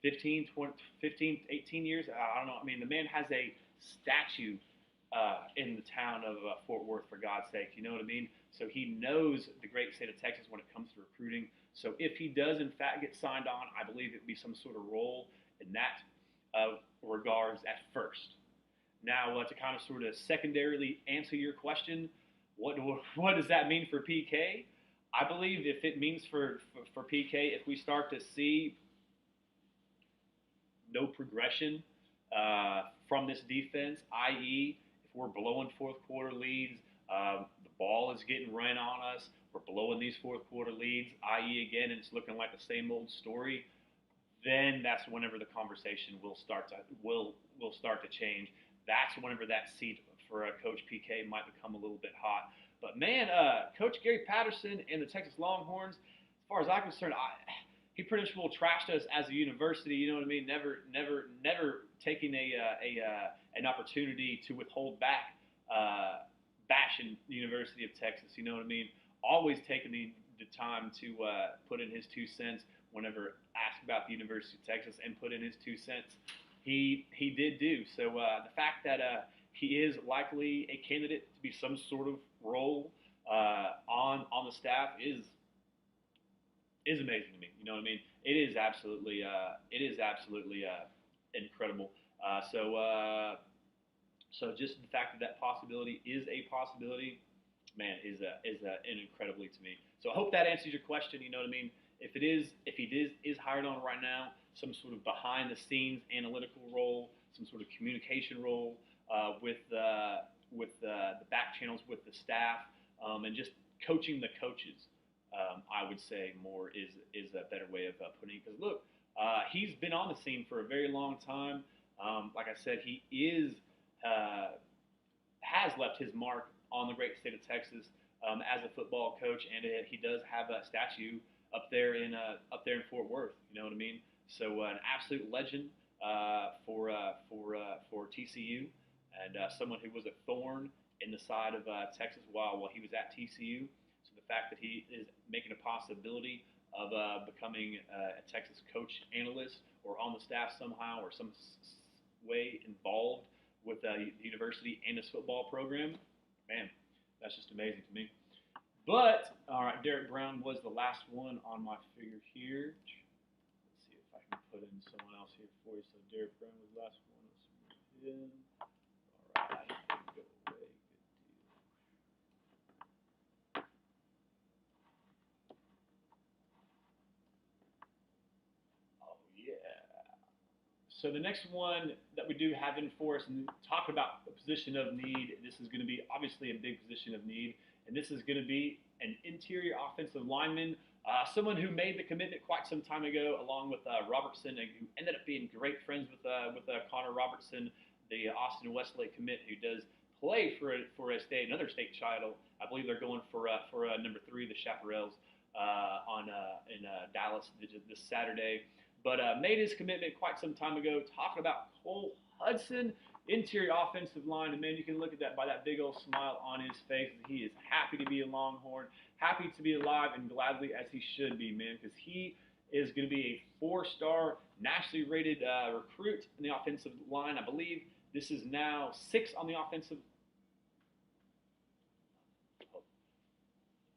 15, 18 years. I don't know. I mean, the man has a statue in the town of Fort Worth, for God's sake. You know what I mean? So he knows the great state of Texas when it comes to recruiting. So if he does, in fact, get signed on, I believe it would be some sort of role in that regards at first. Now, to kind of sort of secondarily answer your question, what does that mean for PK? I believe if it means for PK, if we start to see no progression from this defense, i.e., if we're blowing fourth quarter leads, the ball is getting run on us, we're blowing these fourth quarter leads, i.e., again, it's looking like the same old story, then that's whenever the conversation will will start to change. That's whenever that seat for Coach PK might become a little bit hot. But man, Coach Gary Patterson and the Texas Longhorns, as far as I'm concerned, he pretty much will trashed us as a university. You know what I mean? Never taking an opportunity to withhold back, bashing the University of Texas. You know what I mean? Always taking the time to put in his 2 cents whenever asked about the University of Texas and put in his 2 cents. He did do so. The fact that he is likely a candidate to be some sort of role on the staff is amazing to me. You know what I mean? It is absolutely incredible. So just the fact that possibility is a possibility, man, is incredibly to me. So I hope that answers your question. You know what I mean? If he is hired on right now, some sort of behind the scenes analytical role, some sort of communication role with the back channels with the staff, and just coaching the coaches. I would say more is a better way of putting it. Because look, he's been on the scene for a very long time. Like I said, he has left his mark on the great state of Texas as a football coach, and he does have a statue up there in Fort Worth. You know what I mean? So an absolute legend for TCU, and someone who was a thorn in the side of Texas while he was at TCU. So the fact that he is making a possibility of becoming a Texas coach analyst or on the staff somehow or some way involved with the university and his football program, man, that's just amazing to me. But, all right, Derek Brown was the last one on my figure here. Let's see if I can put in someone else here for you. So Derek Brown was the last one. Let's move him. All right, go away. Good deal. Oh, yeah. So the next one that we do have in for us, and talk about a position of need, this is going to be obviously a big position of need, and this is going to be an interior offensive lineman, someone who made the commitment quite some time ago, along with Robertson, who ended up being great friends with Connor Robertson, the Austin Westlake commit, who does play for another state title. I believe they're going for number 3, the Chaparrals, in Dallas this Saturday. But made his commitment quite some time ago. Talking about Cole Hudson, interior offensive line, and man, you can look at that by that big old smile on his face. He is happy to be a Longhorn, happy to be alive, and gladly as he should be, man, because he is going to be a 4-star, nationally rated recruit in the offensive line. I believe this is now 6 on the offensive,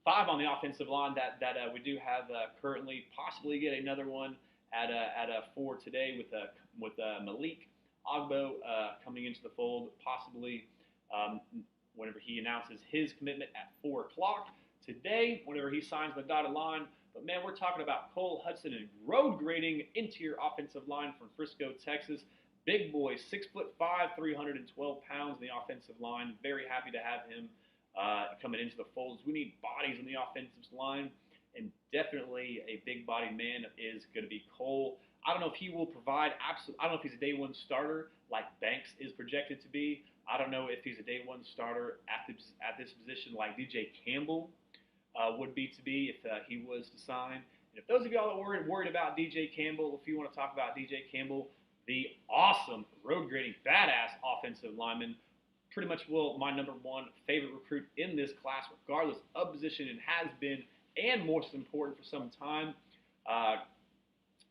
5 on the offensive line that we do have currently. Possibly get another one at 4 today with Malik Ogbo coming into the fold, possibly whenever he announces his commitment at 4 o'clock today, whenever he signs the dotted line. But man, we're talking about Cole Hudson, and road grading interior offensive line from Frisco, Texas. Big boy, 6'5", 312 pounds in the offensive line. Very happy to have him coming into the folds. We need bodies in the offensive line, and definitely a big body man is going to be Cole. I don't know if he will provide I don't know if he's a day one starter like Banks is projected to be. I don't know if he's a day one starter at this position like DJ Campbell would be if he was to sign. And if those of y'all are worried about DJ Campbell, if you want to talk about DJ Campbell, the awesome road grading badass offensive lineman, pretty much my number 1 favorite recruit in this class, regardless of position, and has been, and most important for some time.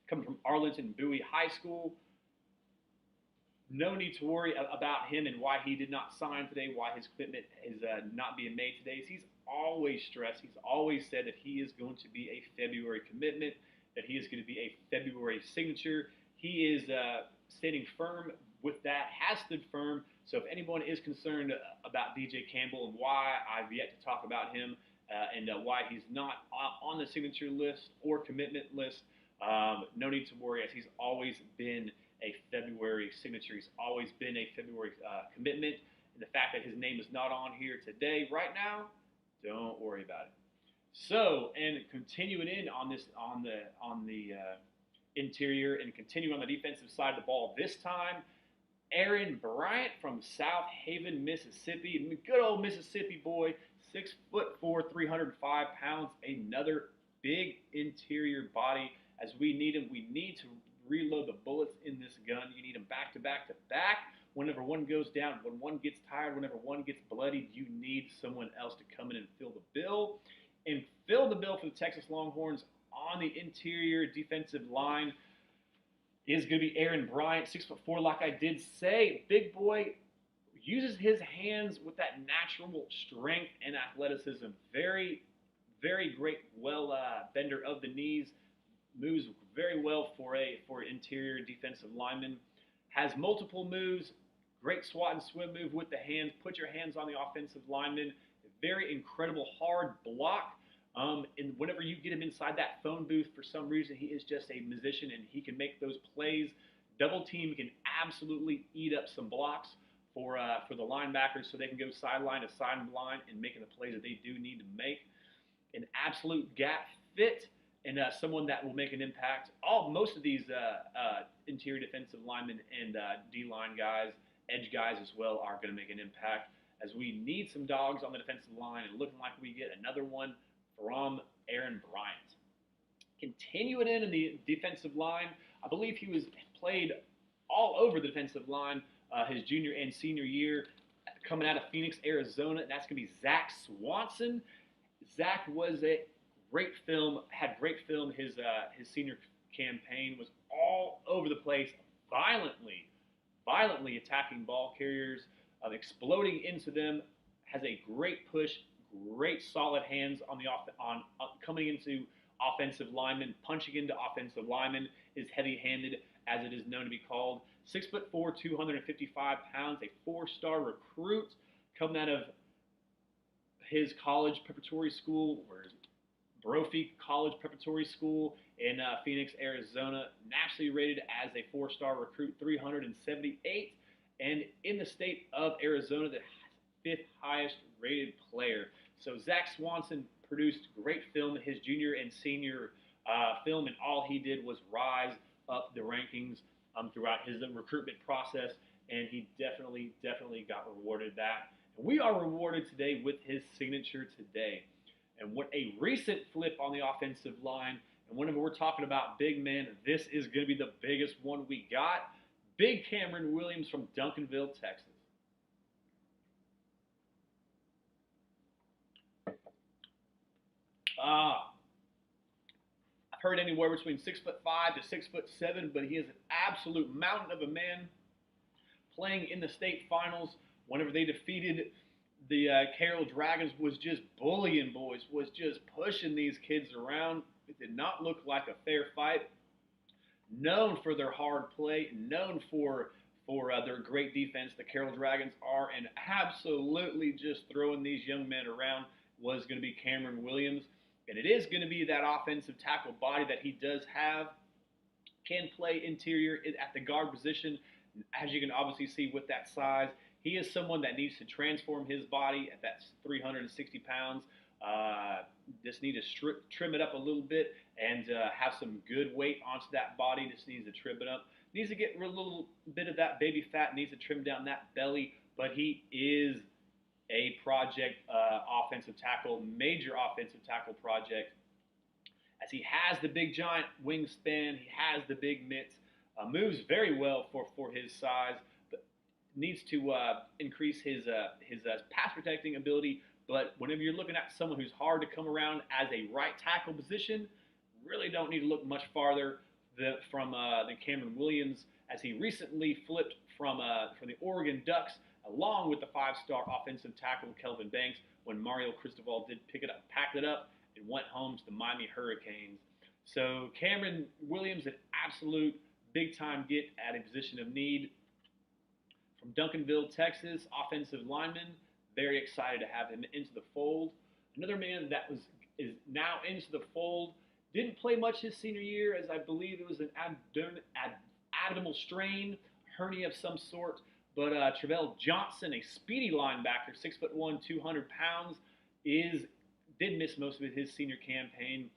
Coming from Arlington Bowie High School. No need to worry about him and why he did not sign today, why his commitment is not being made today. He's always stressed. He's always said that he is going to be a February commitment, that he is going to be a February signature. He is standing firm with that, has stood firm. So if anyone is concerned about DJ Campbell and why I've yet to talk about him and why he's not on the signature list or commitment list, no need to worry, as he's always been a February signature. He's always been a February commitment. And the fact that his name is not on here today, right now, don't worry about it. So, and continuing in on the interior and continuing on the defensive side of the ball this time, Aaron Bryant from South Haven, Mississippi. Good old Mississippi boy, 6'4", 305 pounds. Another big interior body. As we need him, we need to reload the bullets in this gun. You need them back to back to back. Whenever one goes down, when one gets tired, whenever one gets bloodied, you need someone else to come in and fill the bill. And fill the bill for the Texas Longhorns on the interior defensive line is going to be Aaron Bryant, 6'4", like I did say. Big boy uses his hands with that natural strength and athleticism. Very, very great, bender of the knees. Moves very well for an interior defensive lineman. Has multiple moves. Great swat and swim move with the hands. Put your hands on the offensive lineman. Very incredible hard block. And whenever you get him inside that phone booth, for some reason, he is just a musician and he can make those plays. Double team can absolutely eat up some blocks for the linebackers so they can go sideline to sideline and making the plays that they do need to make. An absolute gap fit and someone that will make an impact. Most of these interior defensive linemen and D-line guys, edge guys as well, are going to make an impact as we need some dogs on the defensive line and looking like we get another one from Aaron Bryant. Continuing in the defensive line, I believe he was played all over the defensive line his junior and senior year, coming out of Phoenix, Arizona. That's going to be Zach Swanson. Zach was a great film, had great film. His senior campaign was all over the place, violently attacking ball carriers, exploding into them. Has a great push, great solid hands on coming into offensive linemen, punching into offensive linemen. Is heavy-handed, as it is known to be called. 6'4", 255 pounds, a four-star recruit coming out of his college preparatory school, or Brophy College Preparatory School in Phoenix, Arizona. Nationally rated as a four-star recruit, 378, and in the state of Arizona, the fifth highest rated player. So Zach Swanson produced great film in his junior and senior film, and all he did was rise up the rankings throughout his recruitment process, and he definitely got rewarded that. And we are rewarded today with his signature today. And what a recent flip on the offensive line. And whenever we're talking about big men, this is going to be the biggest one we got. Big Cameron Williams from Duncanville, Texas. I've heard anywhere between 6'5" to 6'7", but he is an absolute mountain of a man. Playing in the state finals, whenever they defeated the Carroll Dragons, was just bullying boys, was just pushing these kids around. It did not look like a fair fight. Known for their hard play, known for their great defense, the Carroll Dragons are, and absolutely just throwing these young men around was going to be Cameron Williams. And it is going to be that offensive tackle body that he does have. Can play interior at the guard position, as you can obviously see with that size. He is someone that needs to transform his body at that 360 pounds. Just need to trim it up a little bit and have some good weight onto that body. Just needs to trim it up. Needs to get a little bit of that baby fat. Needs to trim down that belly. But he is a project offensive tackle, major offensive tackle project. As he has the big giant wingspan, he has the big mitts, moves very well for his size. But needs to increase his pass protecting ability. But whenever you're looking at someone who's hard to come around as a right tackle position, really don't need to look much farther than Cameron Williams, as he recently flipped from the Oregon Ducks, along with the five-star offensive tackle Kelvin Banks, when Mario Cristobal did pack it up, and went home to the Miami Hurricanes. So Cameron Williams, an absolute big-time get at a position of need. From Duncanville, Texas, offensive lineman. Very excited to have him into the fold. Another man that is now into the fold. Didn't play much his senior year, as I believe it was an abdominal strain, hernia of some sort. But Travell Johnson, a speedy linebacker, 6'1", 200 pounds, did miss most of his senior campaign.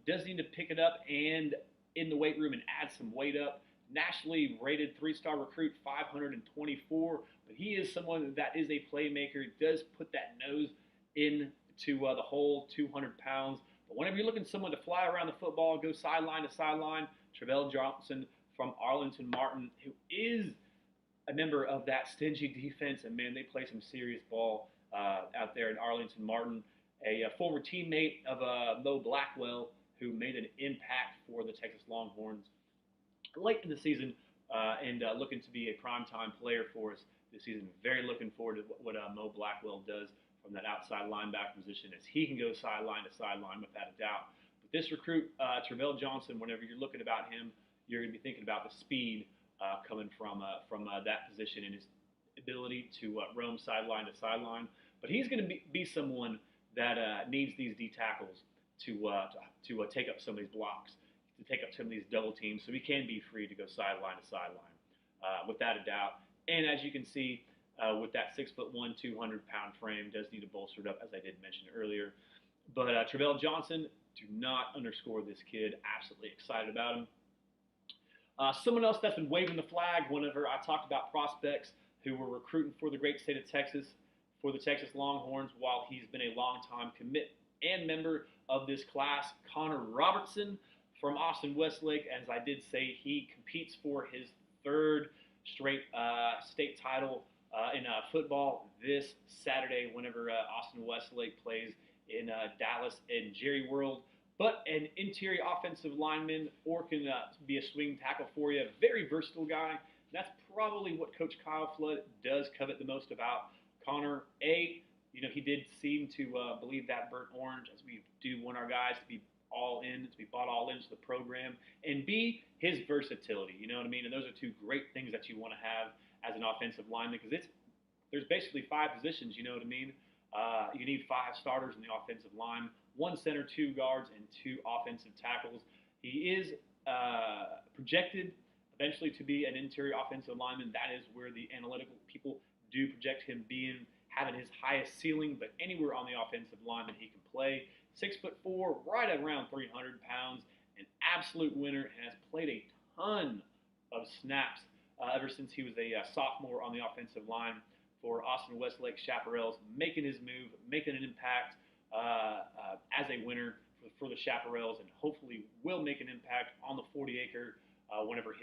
Does need to pick it up and in the weight room and add some weight up. nationally rated 3-star recruit, 524. But he is someone that is a playmaker, does put that nose into the hole, 200 pounds. But whenever you're looking for someone to fly around the football, go sideline to sideline, Travell Johnson from Arlington Martin, who is a member of that stingy defense, and man, they play some serious ball out there in Arlington Martin. A former teammate of Mo Blackwell, who made an impact for the Texas Longhorns late in the season, and looking to be a primetime player for us this season. Very looking forward to what Mo Blackwell does from that outside linebacker position, as he can go sideline to sideline without a doubt. But this recruit, Travell Johnson, whenever you're looking about him, you're going to be thinking about the speed coming from that position and his ability to roam sideline to sideline. But he's going to be someone that needs these D tackles to take up some of these blocks, to take up some of these double teams, so he can be free to go sideline to sideline, without a doubt. And as you can see, with that 6'1", 200-pound frame, does need to bolster it up, as I did mention earlier. But Travell Johnson, do not underscore this kid. Absolutely excited about him. Someone else that's been waving the flag whenever I talked about prospects who were recruiting for the great state of Texas, for the Texas Longhorns, while he's been a longtime commit and member of this class, Connor Robertson from Austin Westlake. As I did say, he competes for his third straight state title in football this Saturday whenever Austin Westlake plays in Dallas and Jerry World. But an interior offensive lineman, or can be a swing tackle for you. Very versatile guy. That's probably what Coach Kyle Flood does covet the most about Connor. He did seem to believe that burnt orange, as we do want our guys to be all in, to be bought all into the program. And B, his versatility, you know what I mean? And those are two great things that you want to have as an offensive lineman, because there's basically 5 positions, you know what I mean? You need 5 starters in the offensive line, 1 center, 2 guards, and 2 offensive tackles. He is projected eventually to be an interior offensive lineman. That is where the analytical people do project him having his highest ceiling, but anywhere on the offensive line that he can play. 6'4", right around 300 pounds, an absolute winner, and has played a ton of snaps ever since he was a sophomore on the offensive line for Austin Westlake Chaparrals, making his move, making an impact as a winner for the Chaparrals, and hopefully will make an impact on the 40-acre whenever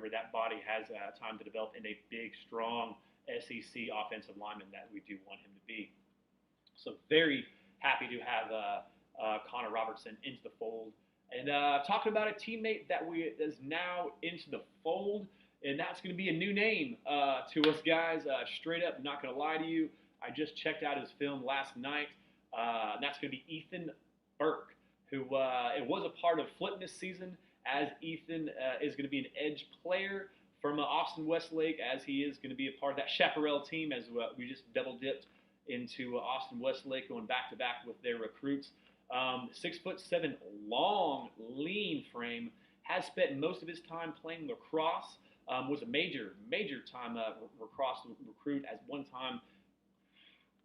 that body has time to develop in a big, strong SEC offensive lineman that we do want him to be. So very happy to have Connor Robertson into the fold. And talking about a teammate that is now into the fold, and that's going to be a new name to us guys. Straight up, not going to lie to you, I just checked out his film last night. And that's going to be Ethan Burke, who it was a part of Flip this season, as Ethan is going to be an edge player from Austin Westlake, as he is going to be a part of that Chaparral team, as we just double-dipped into Austin Westlake, going back-to-back with their recruits. 6'7", long, lean frame, has spent most of his time playing lacrosse, was a major time lacrosse recruit, as one time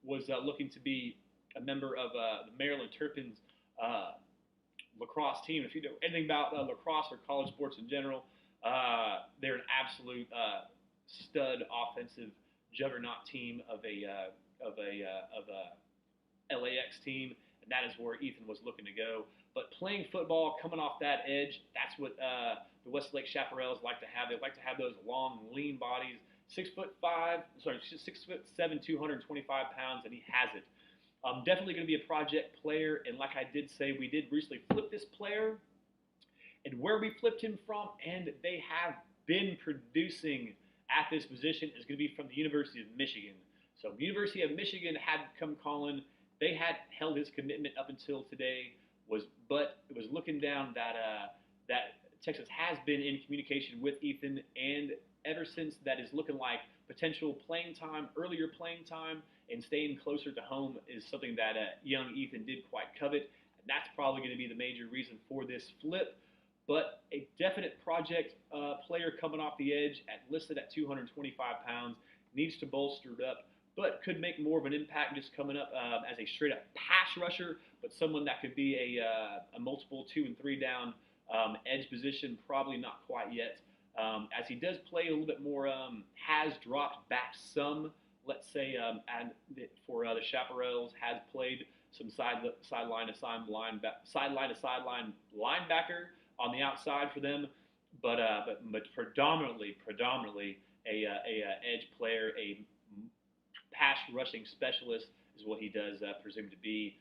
was looking to be a member of the Maryland Terrapins lacrosse team. If you know anything about lacrosse or college sports in general, they're an absolute stud offensive juggernaut team of a LAX team, and that is where Ethan was looking to go. But playing football, coming off that edge, that's what the Westlake Chaparrals like to have. They like to have those long, lean bodies. 6'7", 225 pounds, and he has it. Definitely going to be a project player, and like I did say, we did recently flip this player, and where we flipped him from, and they have been producing at this position, is going to be from the University of Michigan. So University of Michigan had come calling. They had held his commitment up until today, but it was looking down that Texas has been in communication with Ethan, and ever since, that is looking like potential playing time, earlier playing time, and staying closer to home is something that young Ethan did quite covet, and that's probably going to be the major reason for this flip. But a definite project player coming off the edge, listed at 225 pounds, needs to bolster it up, but could make more of an impact just coming up as a straight-up pass rusher, but someone that could be a multiple 2 and 3 down Edge position, probably not quite yet. As he does play a little bit more, has dropped back some. Let's say for the Chaparrals, has played some sideline to sideline linebacker on the outside for them, but predominantly a edge player, a pass rushing specialist is what he does presume to be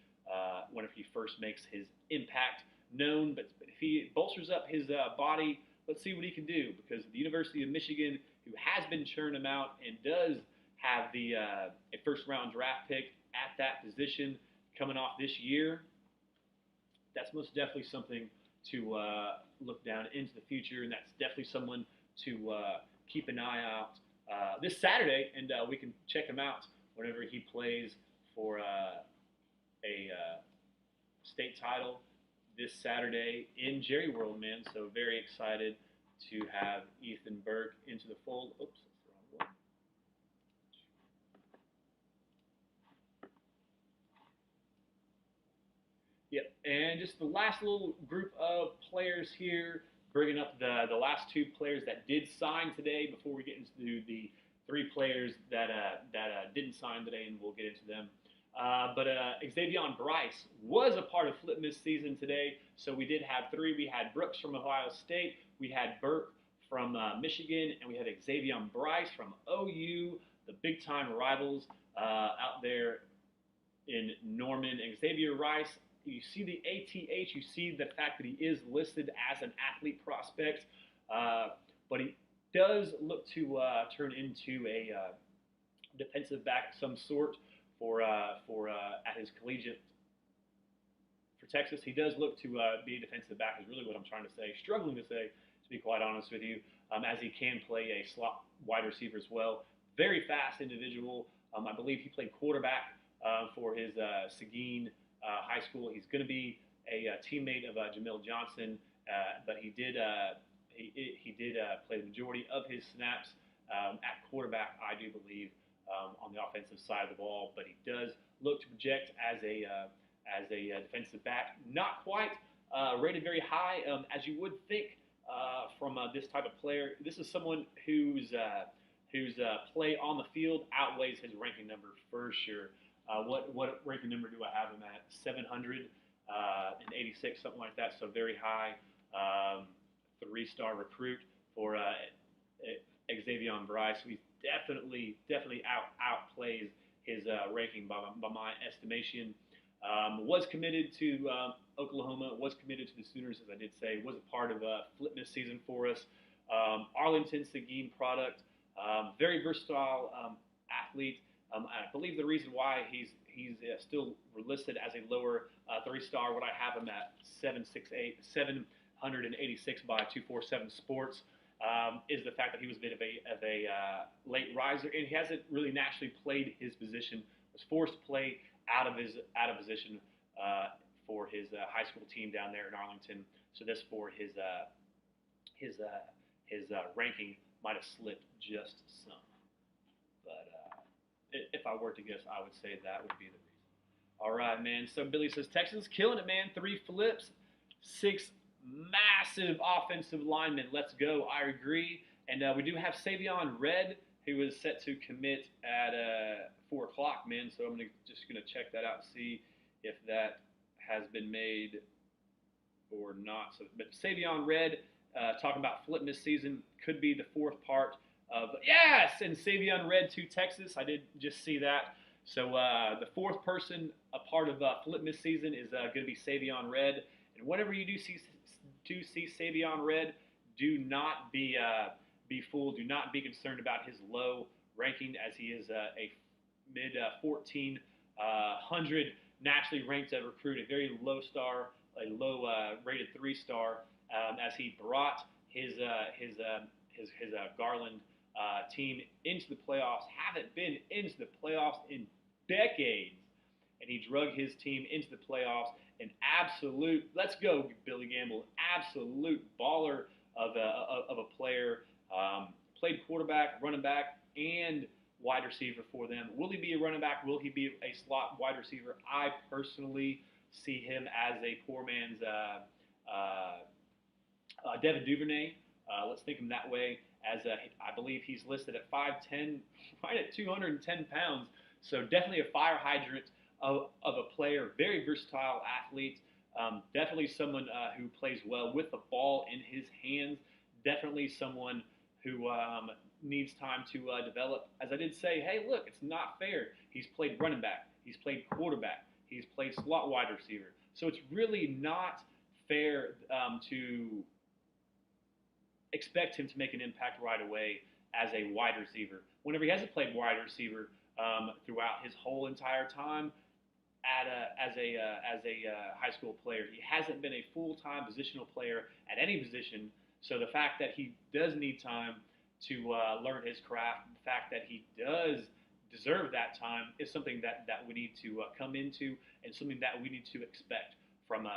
whenever he first makes his impact known. But if he bolsters up his body, let's see what he can do, because the University of Michigan, who has been churning him out and does have a first round draft pick at that position coming off this year, that's most definitely something to look down into the future, and that's definitely someone to keep an eye out this Saturday, and we can check him out whenever he plays for a state title this Saturday in Jerry World, man. So very excited to have Ethan Burke into the fold. Oops, that's the wrong one. Yep, and just the last little group of players here, bringing up the last two players that did sign today before we get into the three players that didn't sign today, and we'll get into them. But Xavion Bryce was a part of Flipmas season today, so we did have three. We had Brooks from Ohio State, we had Burke from Michigan, and we had Xavion Bryce from OU, the big-time rivals out there in Norman. And Xavier Rice, you see the ATH, you see the fact that he is listed as an athlete prospect, but he does look to turn into a defensive back of some sort for at his collegiate for Texas. He does look to be a defensive back, is really what I'm trying to say. Struggling to say, to be quite honest with you, as he can play a slot wide receiver as well. Very fast individual. I believe he played quarterback for his Seguin high school. He's going to be a teammate of Jamil Johnson, but he did play the majority of his snaps at quarterback, I do believe, on the offensive side of the ball. But he does look to project as a defensive back. Not quite rated very high, as you would think from this type of player. This is someone whose play on the field outweighs his ranking number for sure. What ranking number do I have him at? 786, something like that. So very high, 3-star recruit for Xavion Bryce. He definitely outplays his ranking by my estimation. Was committed to Oklahoma. Was committed to the Sooners, as I did say. Was a part of Flipmas season for us. Arlington Seguin product. Very versatile athlete. I believe the reason why he's still listed as a lower 3-star, what I have him at 786 by 247 Sports, is the fact that he was a bit of a late riser, and he hasn't really naturally played his position. Was forced to play out of position for his high school team down there in Arlington. So this for his ranking might have slipped just some, but if I were to guess, I would say that would be the reason. All right, man. So Billy says, Texans killing it, man. 3 flips, 6 massive offensive linemen. Let's go. I agree. And we do have Savion Red, who is set to commit at 4 o'clock, man. So I'm just going to check that out, see if that has been made or not. So, but Savion Red, talking about Flipmas season, could be the 4th part of, yes, and Savion Red to Texas. I did just see that. So the 4th person a part of Flipmas season is going to be Savion Red. And whenever you do see Savion Red, do not be fooled. Do not be concerned about his low ranking, as he is a mid 1400 nationally ranked recruit, a very low star, a low rated 3-star, as he brought his Garland team into the playoffs. Haven't been into the playoffs in decades, and he drug his team into the playoffs. An absolute, let's go, Billy Gamble, absolute baller of a player. Played quarterback, running back, and wide receiver for them. Will he be a running back? Will he be a slot wide receiver? I personally see him as a poor man's Devin Duvernay, let's think of him that way. I believe he's listed at 5'10", right at 210 pounds. So definitely a fire hydrant of a player, very versatile athlete. Definitely someone who plays well with the ball in his hands. Definitely someone who needs time to develop. As I did say, hey, look, it's not fair. He's played running back. He's played quarterback. He's played slot wide receiver. So it's really not fair to expect him to make an impact right away as a wide receiver. Whenever he hasn't played wide receiver throughout his whole entire time as a high school player, he hasn't been a full-time positional player at any position. So the fact that he does need time to learn his craft, the fact that he does deserve that time is something that we need to come into and something that we need to expect from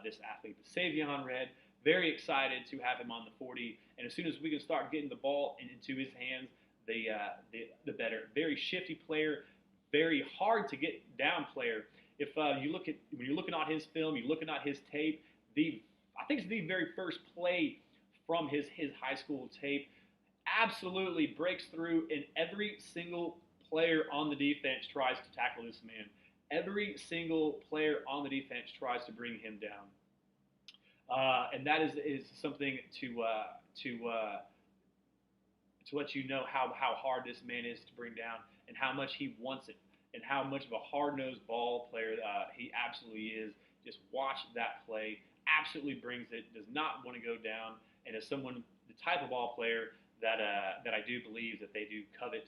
this athlete. The Savion Red, very excited to have him on the 40, and as soon as we can start getting the ball into his hands, the better. Very shifty player, very hard to get down player. If you look at when you're looking at his film, you're looking at his tape. I think it's the very first play from his high school tape. Absolutely breaks through, and every single player on the defense tries to tackle this man. Every single player on the defense tries to bring him down. And that is something to let you know how hard this man is to bring down and how much he wants it and how much of a hard-nosed ball player he absolutely is. Just watch that play. Absolutely brings it. Does not want to go down. And as someone, the type of ball player that I do believe that they do covet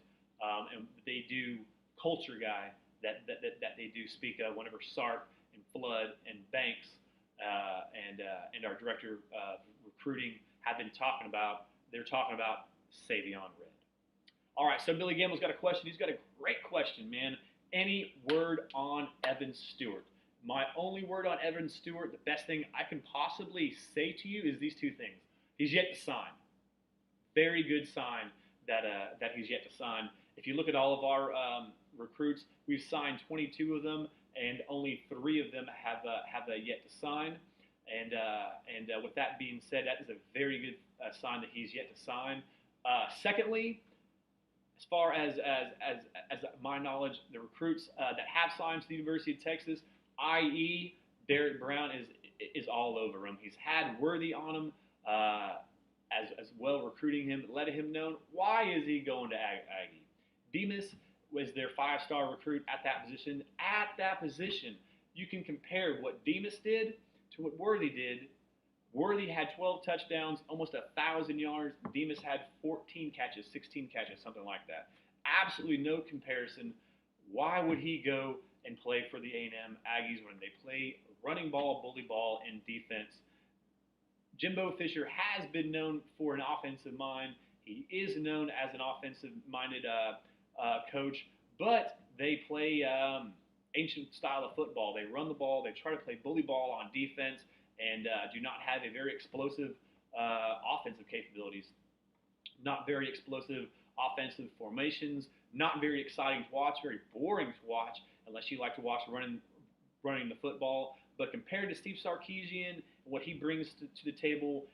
and they do culture guy that they do speak of whenever Sark and Flood and Banks and our director of recruiting have been talking about. They're talking about Savion Red. All right, so Billy Gamble's got a question. He's got a great question, man. Any word on Evan Stewart? My only word on Evan Stewart, the best thing I can possibly say to you is these two things. He's yet to sign. Very good sign that he's yet to sign. If you look at all of our recruits, we've signed 22 of them, and only 3 of them have yet to sign. And with that being said, that is a very good sign that he's yet to sign. Secondly, as far as my knowledge, the recruits that have signed to the University of Texas, i.e. Derek Brown, is all over him. He's had Worthy on him as well, recruiting him, letting him know why is he going to Aggie. Demas was their 5-star recruit at that position. At that position, you can compare what Demas did to what Worthy did. Worthy had 12 touchdowns, almost 1,000 yards. Demas had 14 catches, 16 catches, something like that. Absolutely no comparison. Why would he go and play for the A&M Aggies when they play running ball, bully ball, and defense? Jimbo Fisher has been known for an offensive mind. He is known as an offensive-minded coach, but they play ancient style of football. They run the ball. They try to play bully ball on defense and do not have a very explosive offensive capabilities. Not very explosive offensive formations. Not very exciting to watch. Very boring to watch unless you like to watch running the football. But compared to Steve Sarkisian, what he brings to the table,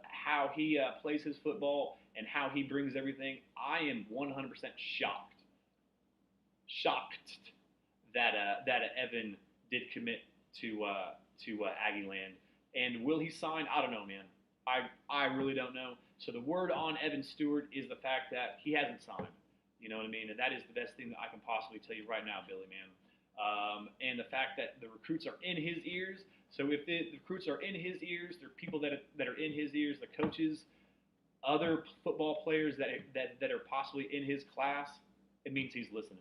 how he plays his football, and how he brings everything, I am 100% shocked that Evan did commit to Aggie Land. And will he sign? I don't know, man. I really don't know. So the word on Evan Stewart is the fact that he hasn't signed. You know what I mean? And that is the best thing that I can possibly tell you right now, Billy, man. And the fact that the recruits are in his ears. So if the recruits are in his ears, there are people that are in his ears, the coaches, other football players that are possibly in his class, it means he's listening.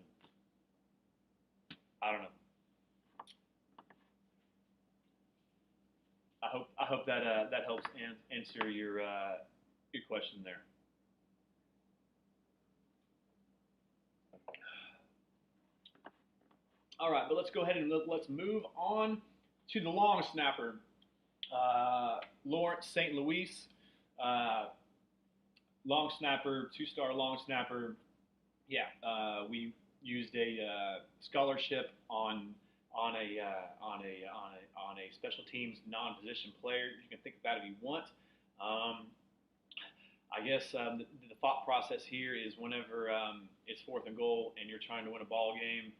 I don't know. I hope that helps answer your question there. All right, but let's go ahead and let's move on to the long snapper, Lawrence St. Louis, long snapper, 2-star long snapper. Yeah, we used a scholarship on a special teams non-position player. You can think about it if you want. Um, I guess the thought process here is whenever it's fourth and goal and you're trying to win a ball game,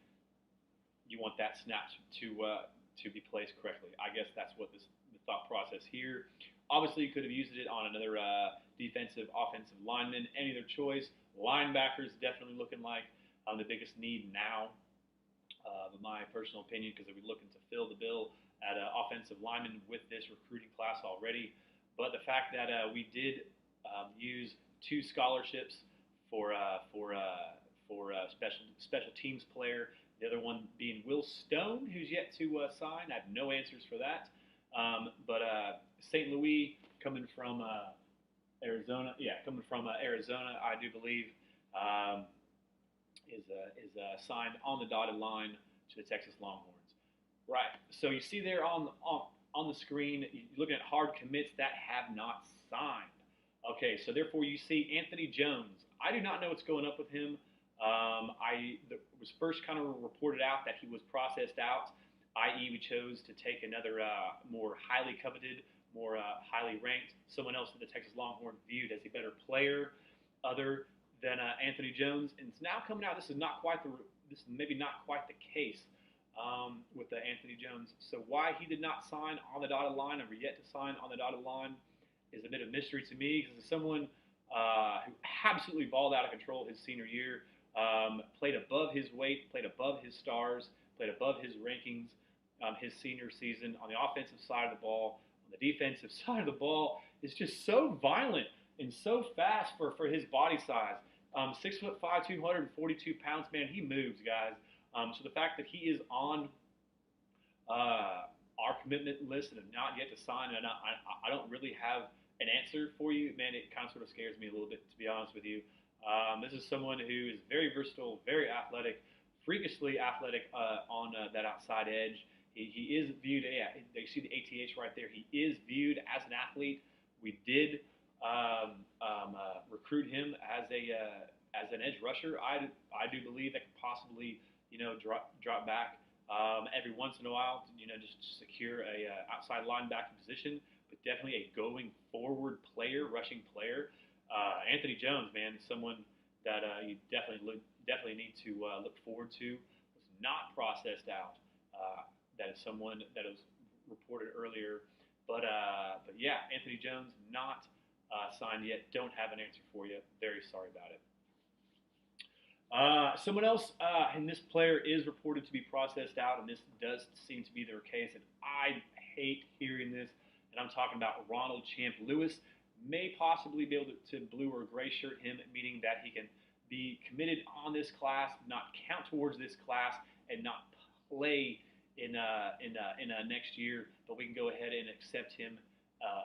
you want that snap to be placed correctly. I guess that's what the thought process here. Obviously, you could have used it on another defensive, offensive lineman, any other choice. Linebackers definitely looking like the biggest need now, in my personal opinion, because they're looking to fill the bill at offensive lineman with this recruiting class already. But the fact that we did use two scholarships for special teams player. The other one being Will Stone, who's yet to sign. I have no answers for that. But St. Louis coming from Arizona, coming from Arizona, I do believe um, is signed on the dotted line to the Texas Longhorns. Right. So you see there on the screen, you're looking at hard commits that have not signed. Okay, so therefore you see Anthony Jones. I do not know what's going up with him. It was first kind of reported out that he was processed out, i.e., we chose to take another more highly coveted, more highly ranked, someone else that the Texas Longhorns viewed as a better player, other than Anthony Jones. And it's now coming out. This is maybe not quite the case with Anthony Jones. So why he did not sign on the dotted line, or yet to sign on the dotted line, is a bit of mystery to me, because as someone who absolutely balled out of control his senior year, played above his weight, played above his stars, played above his rankings his senior season on the offensive side of the ball. On the defensive side of the ball is just so violent and so fast for his body size. 6'5", 242 pounds, man, he moves, guys. So the fact that he is on our commitment list and have not yet to sign, and I don't really have an answer for you, man. It kind of sort of scares me a little bit, to be honest with you. This is someone who is very versatile, very athletic, freakishly athletic on that outside edge. He is viewed, you see the ATH right there. He is viewed as an athlete. We did recruit him as an edge rusher. I do believe that could possibly drop back every once in a while to, just to secure a outside linebacker position, but definitely a going forward player, rushing player. Anthony Jones, man, is someone that you definitely need to look forward to. Was not processed out. That is someone that was reported earlier, but yeah, Anthony Jones not signed yet. Don't have an answer for you. Very sorry about it. Someone else, and this player is reported to be processed out, and this does seem to be their case, and I hate hearing this, and I'm talking about Ronald Champ Lewis. May possibly be able to blue or gray shirt him, meaning that he can be committed on this class, not count towards this class, and not play in next year, but we can go ahead and accept him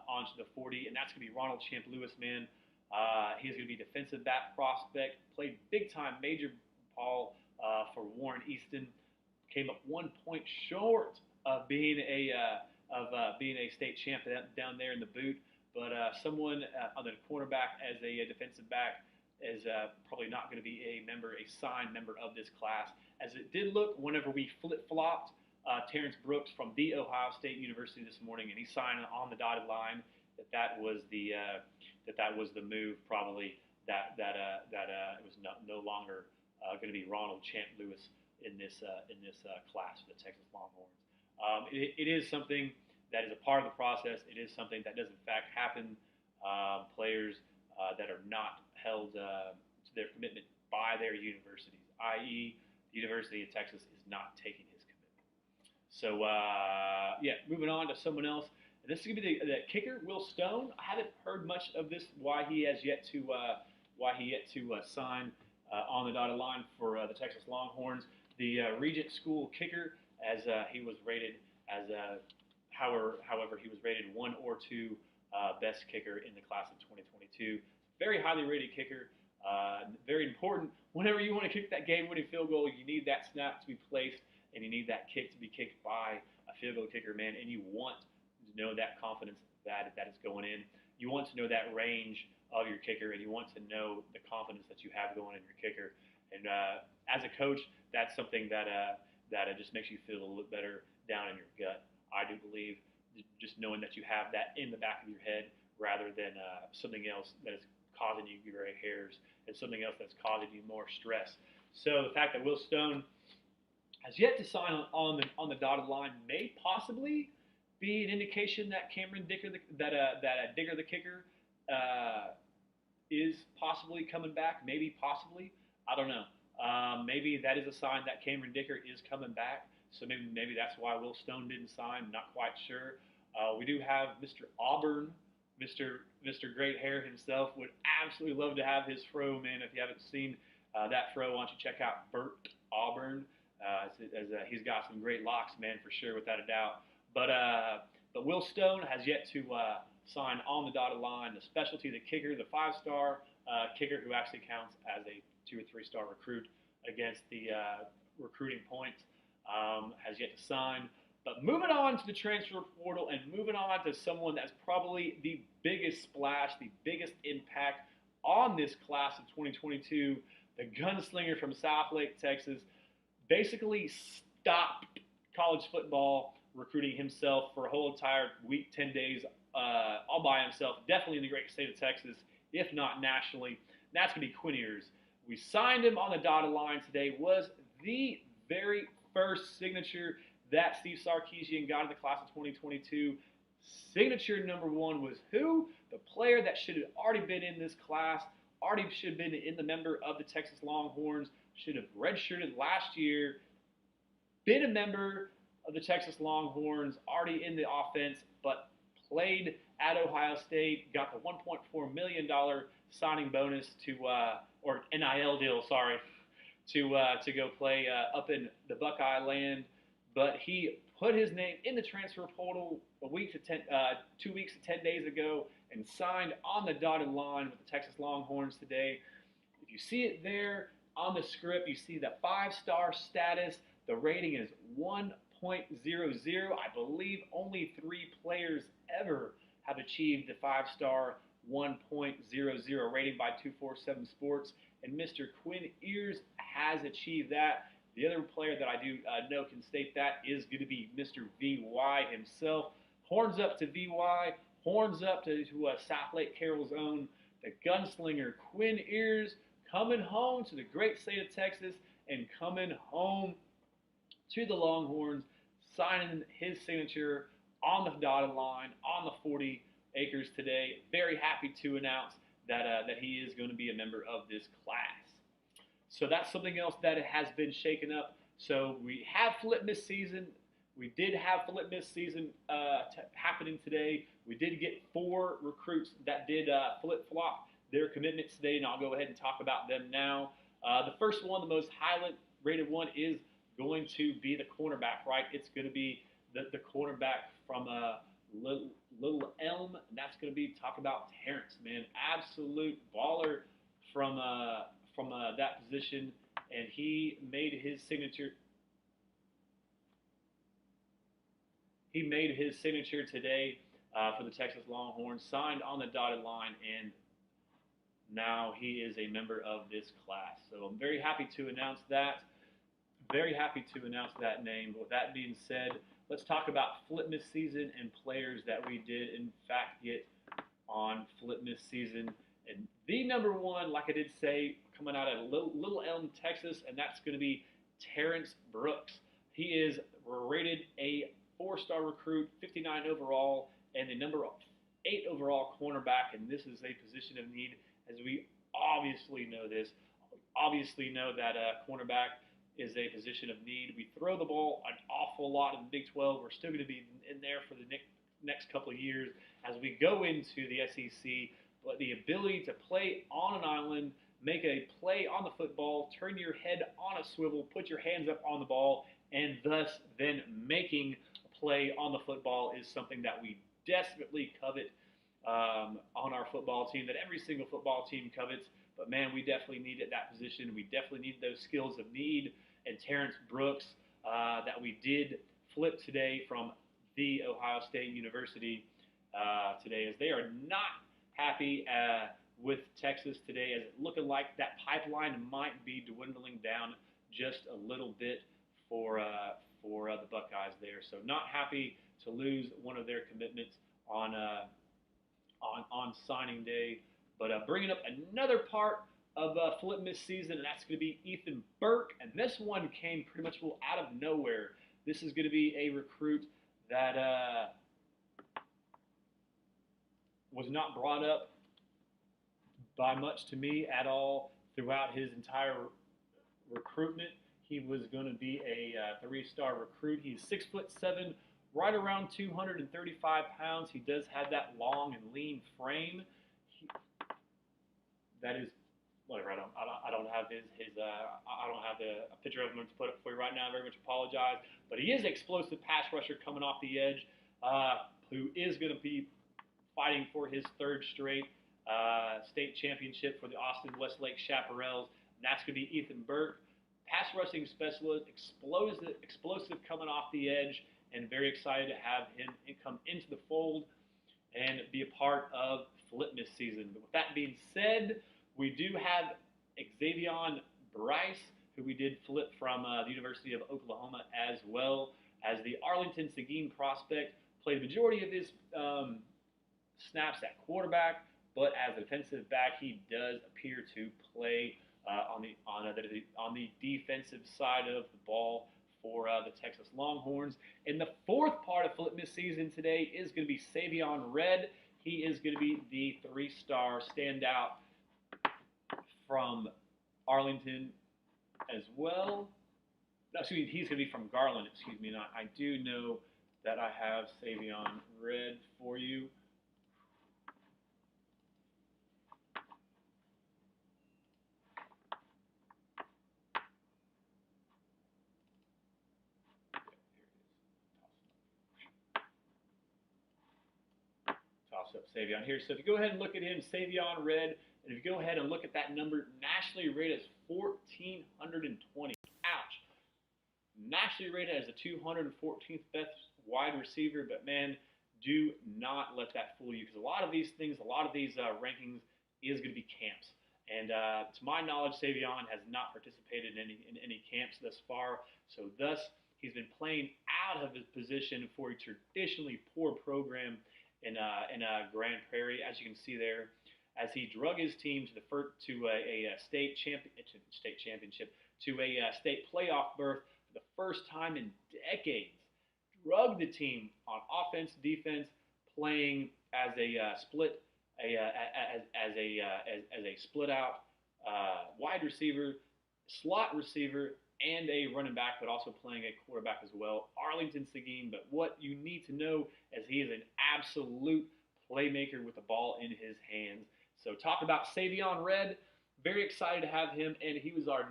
onto the 40, and that's going to be Ronald Champ Lewis, man. He's going to be defensive back prospect. Played big time major ball for Warren Easton. Came up 1 point short of being a state champ down there in the boot. But someone on the cornerback as a defensive back is probably not going to be a signed member of this class, as it did look whenever we flip-flopped Terrence Brooks from the Ohio State University this morning, and he signed on the dotted line. That was the move, probably that it was no longer going to be Ronald Champ Lewis in this class for the Texas Longhorns. It is something that is a part of the process. It is something that does in fact happen. Players that are not held to their commitment by their universities, i.e., the University of Texas is not taking his commitment. So moving on to someone else. And this is going to be the kicker, Will Stone. I haven't heard much of this. Why he yet to sign on the dotted line for the Texas Longhorns. The Regent School kicker, as he was rated as however he was rated 1 or 2 best kicker in the class of 2022. Very highly rated kicker. Very important. Whenever you want to kick that game-winning field goal, you need that snap to be placed, and you need that kick to be kicked by a field goal kicker, man. And you want to know that confidence that is going in. You want to know that range of your kicker, and you want to know the confidence that you have going in your kicker. And as a coach, that's something that just makes you feel a little better down in your gut. I do believe just knowing that you have that in the back of your head, rather than something else that is causing you gray hairs and something else that's causing you more stress. So the fact that Will Stone has yet to sign on the dotted line may possibly be an indication that Cameron Dicker, Digger the kicker, is possibly coming back. Maybe, possibly, I don't know. Maybe that is a sign that Cameron Dicker is coming back. So maybe that's why Will Stone didn't sign. Not quite sure. We do have Mr. Auburn, Mr. Great Hair himself. Would absolutely love to have his fro, man. If you haven't seen that fro, why don't you check out Burke Auburn? He's got some great locks, man, for sure, without a doubt. But Will Stone has yet to sign on the dotted line. The specialty, the kicker, the 5-star kicker who actually counts as a 2 or 3-star recruit against the recruiting points, has yet to sign. But moving on to the transfer portal and moving on to someone that's probably the biggest splash, the biggest impact on this class of 2022, the gunslinger from Southlake, Texas, basically stopped college football recruiting himself for a whole entire week, 10 days, all by himself, definitely in the great state of Texas, if not nationally. And that's going to be Quinn Ewers. We signed him on the dotted line today. Was the very first signature that Steve Sarkisian got in the class of 2022. Signature number 1 was who? The player that should have already been in this class, already should have been in the member of the Texas Longhorns, should have redshirted last year, been a member of the Texas Longhorns, already in the offense, but played at Ohio State, got the $1.4 million signing bonus or NIL deal, sorry, to go play up in the Buckeye land. But he put his name in the transfer portal 2 weeks to 10 days ago and signed on the dotted line with the Texas Longhorns today. If you see it there on the script, you see the 5-star status. The rating is 1.00. I believe only 3 players ever have achieved the 5-star 1.00 rating by 247 Sports, and Mr. Quinn Ewers has achieved that. The other player that I do know can state that is going to be Mr. VY himself. Horns up to VY, horns up to Southlake Carroll's own, the gunslinger Quinn Ewers, coming home to the great state of Texas and coming home to the Longhorns, signing his signature on the dotted line, on the 40 acres today. Very happy to announce that he is going to be a member of this class. So that's something else that has been shaken up. So we have Flip-Miss season. We did have Flip-Miss season happening today. We did get 4 recruits that did flip-flop their commitments today, and I'll go ahead and talk about them now. The first one, the most highly rated one, is going to be the cornerback, right? It's going to be the cornerback from Little Elm, and that's going to be, talk about Terrence, man. Absolute baller from that position, and he made his signature. He made his signature today for the Texas Longhorns, signed on the dotted line, and now he is a member of this class. So I'm very happy to announce that. Very happy to announce that name. With that being said, let's talk about Flip-Miss season and players that we did, in fact, get on Flip-Miss season. And the number 1, like I did say, coming out of Little Elm, Texas, and that's going to be Terrence Brooks. He is rated a 4-star recruit, 59 overall, and the number 8 overall cornerback, and this is a position of need, as we obviously know this. Obviously know that cornerback is a position of need. We throw the ball an awful lot in the Big 12. We're still going to be in there for the next couple of years as we go into the SEC. But the ability to play on an island, make a play on the football, turn your head on a swivel, put your hands up on the ball, and thus then making a play on the football is something that we desperately covet on our football team, that every single football team covets. But, man, we definitely needed that position. We definitely need those skills of need. And Terrence Brooks, that we did flip today from the Ohio State University today, as they are not happy with Texas today, as it looking like that pipeline might be dwindling down just a little bit for the Buckeyes there. So not happy to lose one of their commitments on on signing day. But bringing up another part of Flip Miss season, and that's going to be Ethan Burke. And this one came pretty much out of nowhere. This is going to be a recruit that was not brought up by much to me at all throughout his entire recruitment. He was going to be a 3-star recruit. He's 6'7", right around 235 pounds. He does have that long and lean frame. That is whatever. I don't have I don't have a picture of him to put up for you right now. I very much apologize. But he is an explosive pass rusher coming off the edge, who is going to be fighting for his 3rd straight state championship for the Austin Westlake Chaparrals. And that's going to be Ethan Burke, pass rushing specialist, explosive coming off the edge, and very excited to have him come into the fold and be a part of Flip Miss season. But with that being said, we do have Xavion Bryce, who we did flip from the University of Oklahoma, as well as the Arlington Seguin prospect. Played the majority of his snaps at quarterback, but as a defensive back, he does appear to play on the defensive side of the ball for the Texas Longhorns. And the 4th part of Flip Miss season today is going to be Savion Red. He is going to be the 3-star standout from Arlington as well. No, excuse me, he's going to be from Garland, excuse me. And I do know that I have Savion Red for you. Toss up Savion here. So if you go ahead and look at him, Savion Red, and if you go ahead and look at that number, nationally rated as 1,420. Ouch. Nationally rated as the 214th best wide receiver, but man, do not let that fool you, because a lot of these rankings is going to be camps. And to my knowledge, Savion has not participated in any camps thus far, so thus he's been playing out of his position for a traditionally poor program in Grand Prairie, as you can see there, as he drug his team to a state championship, to a state playoff berth for the first time in decades. Drug the team on offense, defense, playing as a split out wide receiver, slot receiver, and a running back, but also playing a quarterback as well. Arlington Seguin, but what you need to know is he is an absolute playmaker with the ball in his hands. So talk about Savion Red, very excited to have him, and he was our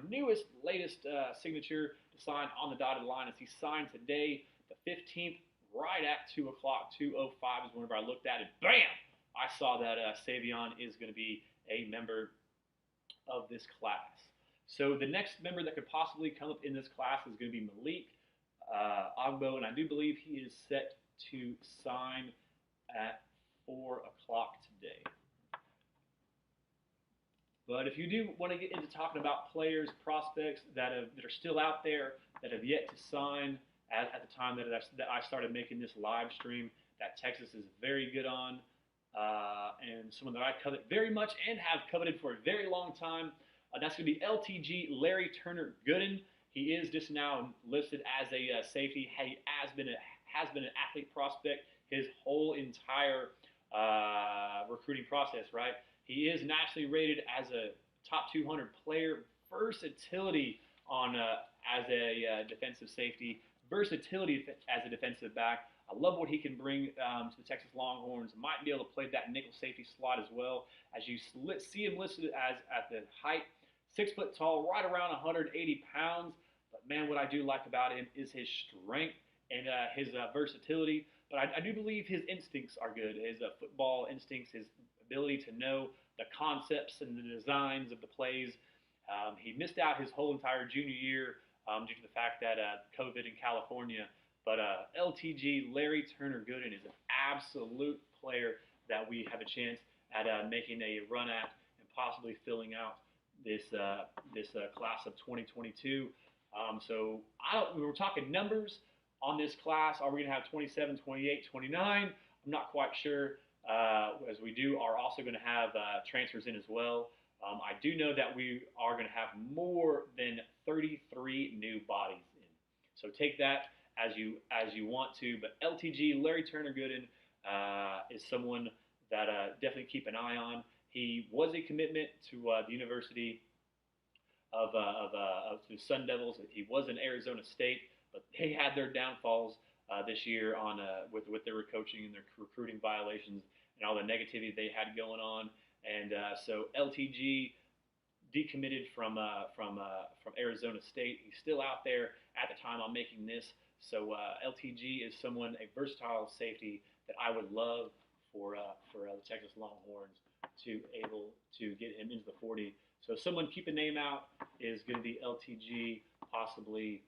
latest signature to sign on the dotted line, as he signed today, the 15th, right at 2 o'clock, 2:05 is whenever I looked at it. Bam! I saw that Savion is going to be a member of this class. So the next member that could possibly come up in this class is going to be Malik Ogbo, and I do believe he is set to sign at 4 o'clock today. But if you do want to get into talking about players, prospects that are still out there, that have yet to sign at the time that I started making this live stream, that Texas is very good on, and someone that I covet very much and have coveted for a very long time, that's going to be LTG Larry Turner Gooden. He is just now listed as a safety. He has been an athlete prospect his whole entire recruiting process, right? He is nationally rated as a top 200 player. Versatility as a defensive safety. Versatility as a defensive back. I love what he can bring to the Texas Longhorns. Might be able to play that nickel safety slot as well. As you see him listed as at the height, 6 foot tall, right around 180 pounds. But man, what I do like about him is his strength and his versatility. But I do believe his instincts are good. His football instincts, his ability to know the concepts and the designs of the plays. He missed out his whole entire junior year due to the fact that COVID in California. But LTG Larry Turner Gooden is an absolute player that we have a chance at making a run at and possibly filling out this class of 2022. So we're talking numbers on this class. Are we going to have 27, 28, 29? I'm not quite sure. as we are also going to have transfers in as well. I do know that we are going to have more than 33 new bodies in. So take that as you want to. But LTG, Larry Turner Gooden, is someone that definitely keep an eye on. He was a commitment to the University of the Sun Devils. He was in Arizona State, but they had their downfalls this year on with their coaching and their recruiting violations and all the negativity they had going on. And so LTG decommitted from Arizona State. He's still out there at the time I'm making this. So LTG is someone, a versatile safety that I would love for the Texas Longhorns to able to get him into the 40. So someone keep a name out is going to be LTG, possibly.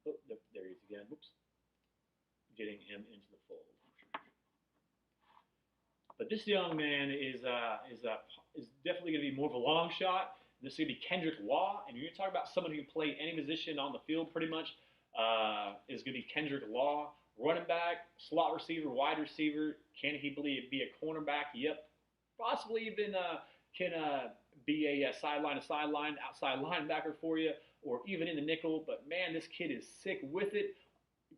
Oh, there he is again. Whoops, getting him into the fold. But this young man is definitely going to be more of a long shot. This is going to be Kendrick Law, and you're going to talk about someone who can play any position on the field pretty much. Is going to be Kendrick Law, running back, slot receiver, wide receiver. Can he be a cornerback? Yep. Possibly even can be a sideline outside linebacker for you, or even in the nickel. But man, this kid is sick with it.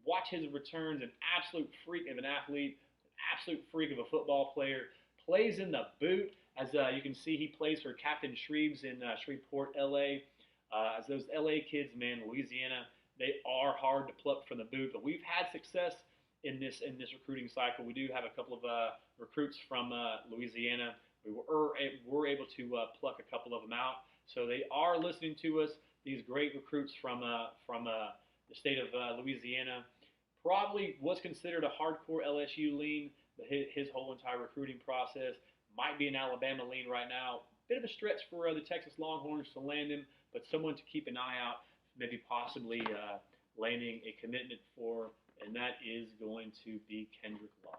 Watch his returns, an absolute freak of an athlete, an absolute freak of a football player. Plays in the boot. As you can see, he plays for Captain Shreves in Shreveport, LA. As those LA kids, man, Louisiana, they are hard to pluck from the boot. But we've had success in this recruiting cycle. We do have a couple of recruits from Louisiana. We were able to pluck a couple of them out. So they are listening to us. These great recruits from the state of Louisiana. Probably was considered a hardcore LSU lean. His whole entire recruiting process might be an Alabama lean right now. Bit of a stretch for the Texas Longhorns to land him, but someone to keep an eye out, maybe possibly landing a commitment for, and that is going to be Kendrick Law.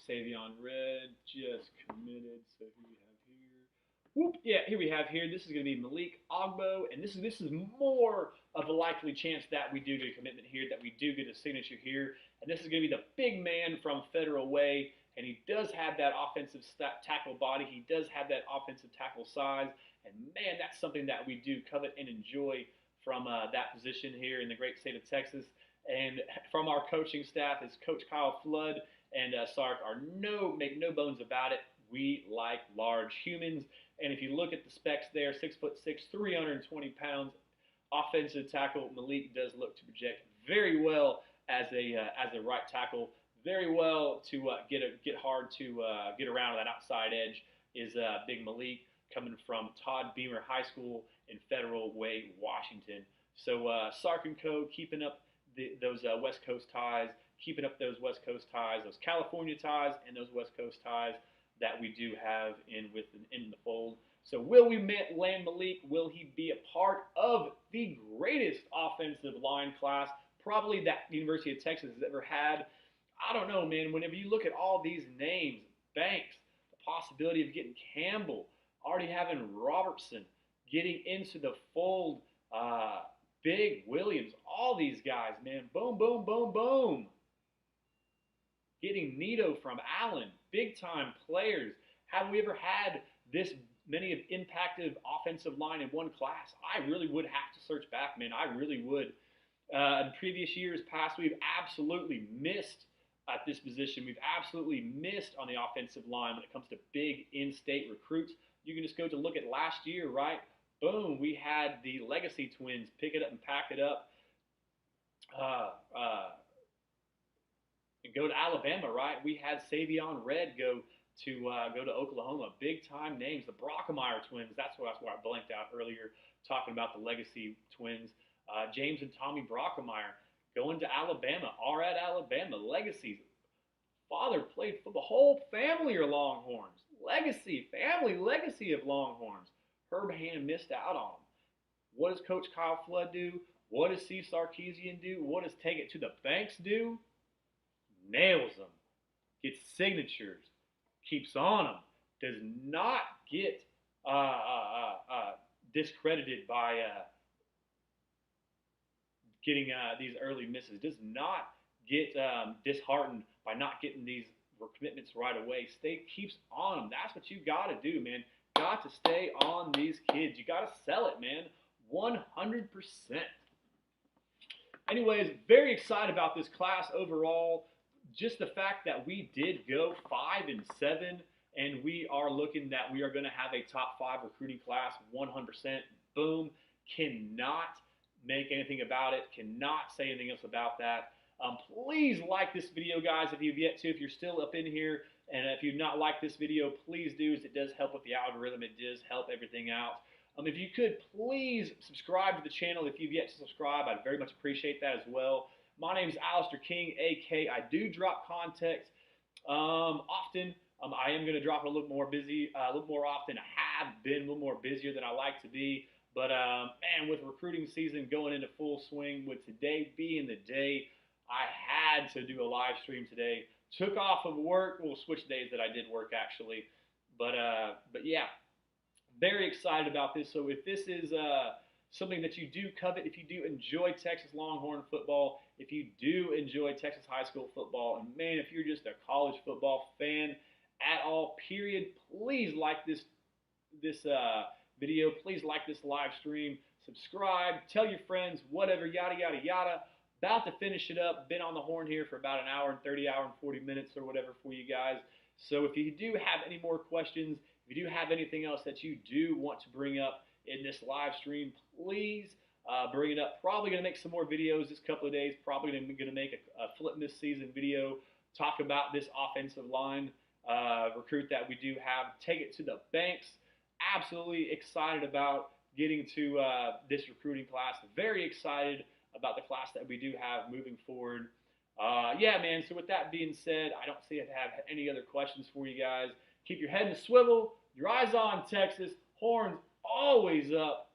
Savion Red just committed. So who do we have here? Whoop, yeah, here we have here. This is going to be Malik Ogbo, and this is more of a likely chance that we do get a commitment here, that we do get a signature here. And this is going to be the big man from Federal Way, and he does have that offensive tackle body. He does have that offensive tackle size, and man, that's something that we do covet and enjoy from that position here in the great state of Texas. And from our coaching staff is Coach Kyle Flood and Sark make no bones about it. We like large humans. And if you look at the specs there, 6'6", 320 pounds, offensive tackle. Malik does look to project very well as a right tackle. Very well to get hard to get around that outside edge is Big Malik, coming from Todd Beamer High School in Federal Way, Washington. So Sark & Co. keeping up those West Coast ties, keeping up those West Coast ties, those California ties, and those West Coast ties that we do have in the fold. So will we land Malik? Will he be a part of the greatest offensive line class probably that the University of Texas has ever had? I don't know, man. Whenever you look at all these names, Banks, the possibility of getting Campbell, already having Robertson, getting into the fold, Big Williams, all these guys, man. Boom, boom, boom, boom. Getting Nito from Allen, big-time players. Have we ever had this many of impacted offensive line in one class? I really would have to search back, man. I really would. In previous years past, we've absolutely missed at this position. We've absolutely missed on the offensive line when it comes to big in-state recruits. You can just go to look at last year, right? Boom, we had the Legacy twins pick it up and pack it up. And go to Alabama, right? We had Savion Red go to Oklahoma. Big time names. The Brockemeyer twins. That's where I blanked out earlier talking about the Legacy twins. James and Tommy Brockemeyer going to Alabama. Are at Alabama. Legacies. Father played for the whole family are Longhorns. Legacy of Longhorns. Herb Hand missed out on them. What does Coach Kyle Flood do? What does Steve Sarkisian do? What does Take It to the Banks do? Nails them, gets signatures, keeps on them, does not get discredited by getting these early misses. Does not get disheartened by not getting these commitments right away. Keeps on them. That's what you got to do, man. Got to stay on these kids. You got to sell it, man. 100%. Anyways, very excited about this class overall. Just the fact that we did go 5-7, and we are looking that we are going to have a top 5 recruiting class, 100%. Boom. Cannot make anything about it. Cannot say anything else about that. Please like this video, guys, if you've yet to. If you're still up in here, and if you've not liked this video, please do, as it does help with the algorithm. It does help everything out. If you could, please subscribe to the channel if you've yet to subscribe. I'd very much appreciate that as well. My name is Alistair King, AK. I do drop content often. I am going to drop it a little more often. I have been a little more busier than I like to be. But, man, with recruiting season going into full swing, with today being the day, I had to do a live stream today. Took off of work. We'll switch days that I did work, actually. But yeah, very excited about this. So if this is something that you do covet, if you do enjoy Texas Longhorn football, if you do enjoy Texas high school football, and, man, if you're just a college football fan at all, period, please like this video. Please like this live stream. Subscribe. Tell your friends. Whatever. Yada, yada, yada. About to finish it up. Been on the horn here for about an hour and 40 minutes or whatever for you guys. So if you do have any more questions, if you do have anything else that you do want to bring up in this live stream, please bring it up. Probably going to make some more videos this couple of days. Probably going to make a flip this season video. Talk about this offensive line recruit that we do have. Take it to the banks. Absolutely excited about getting to this recruiting class. Very excited about the class that we do have moving forward. Yeah, man, so with that being said, I don't see I have any other questions for you guys. Keep your head in the swivel, your eyes on Texas, horns always up,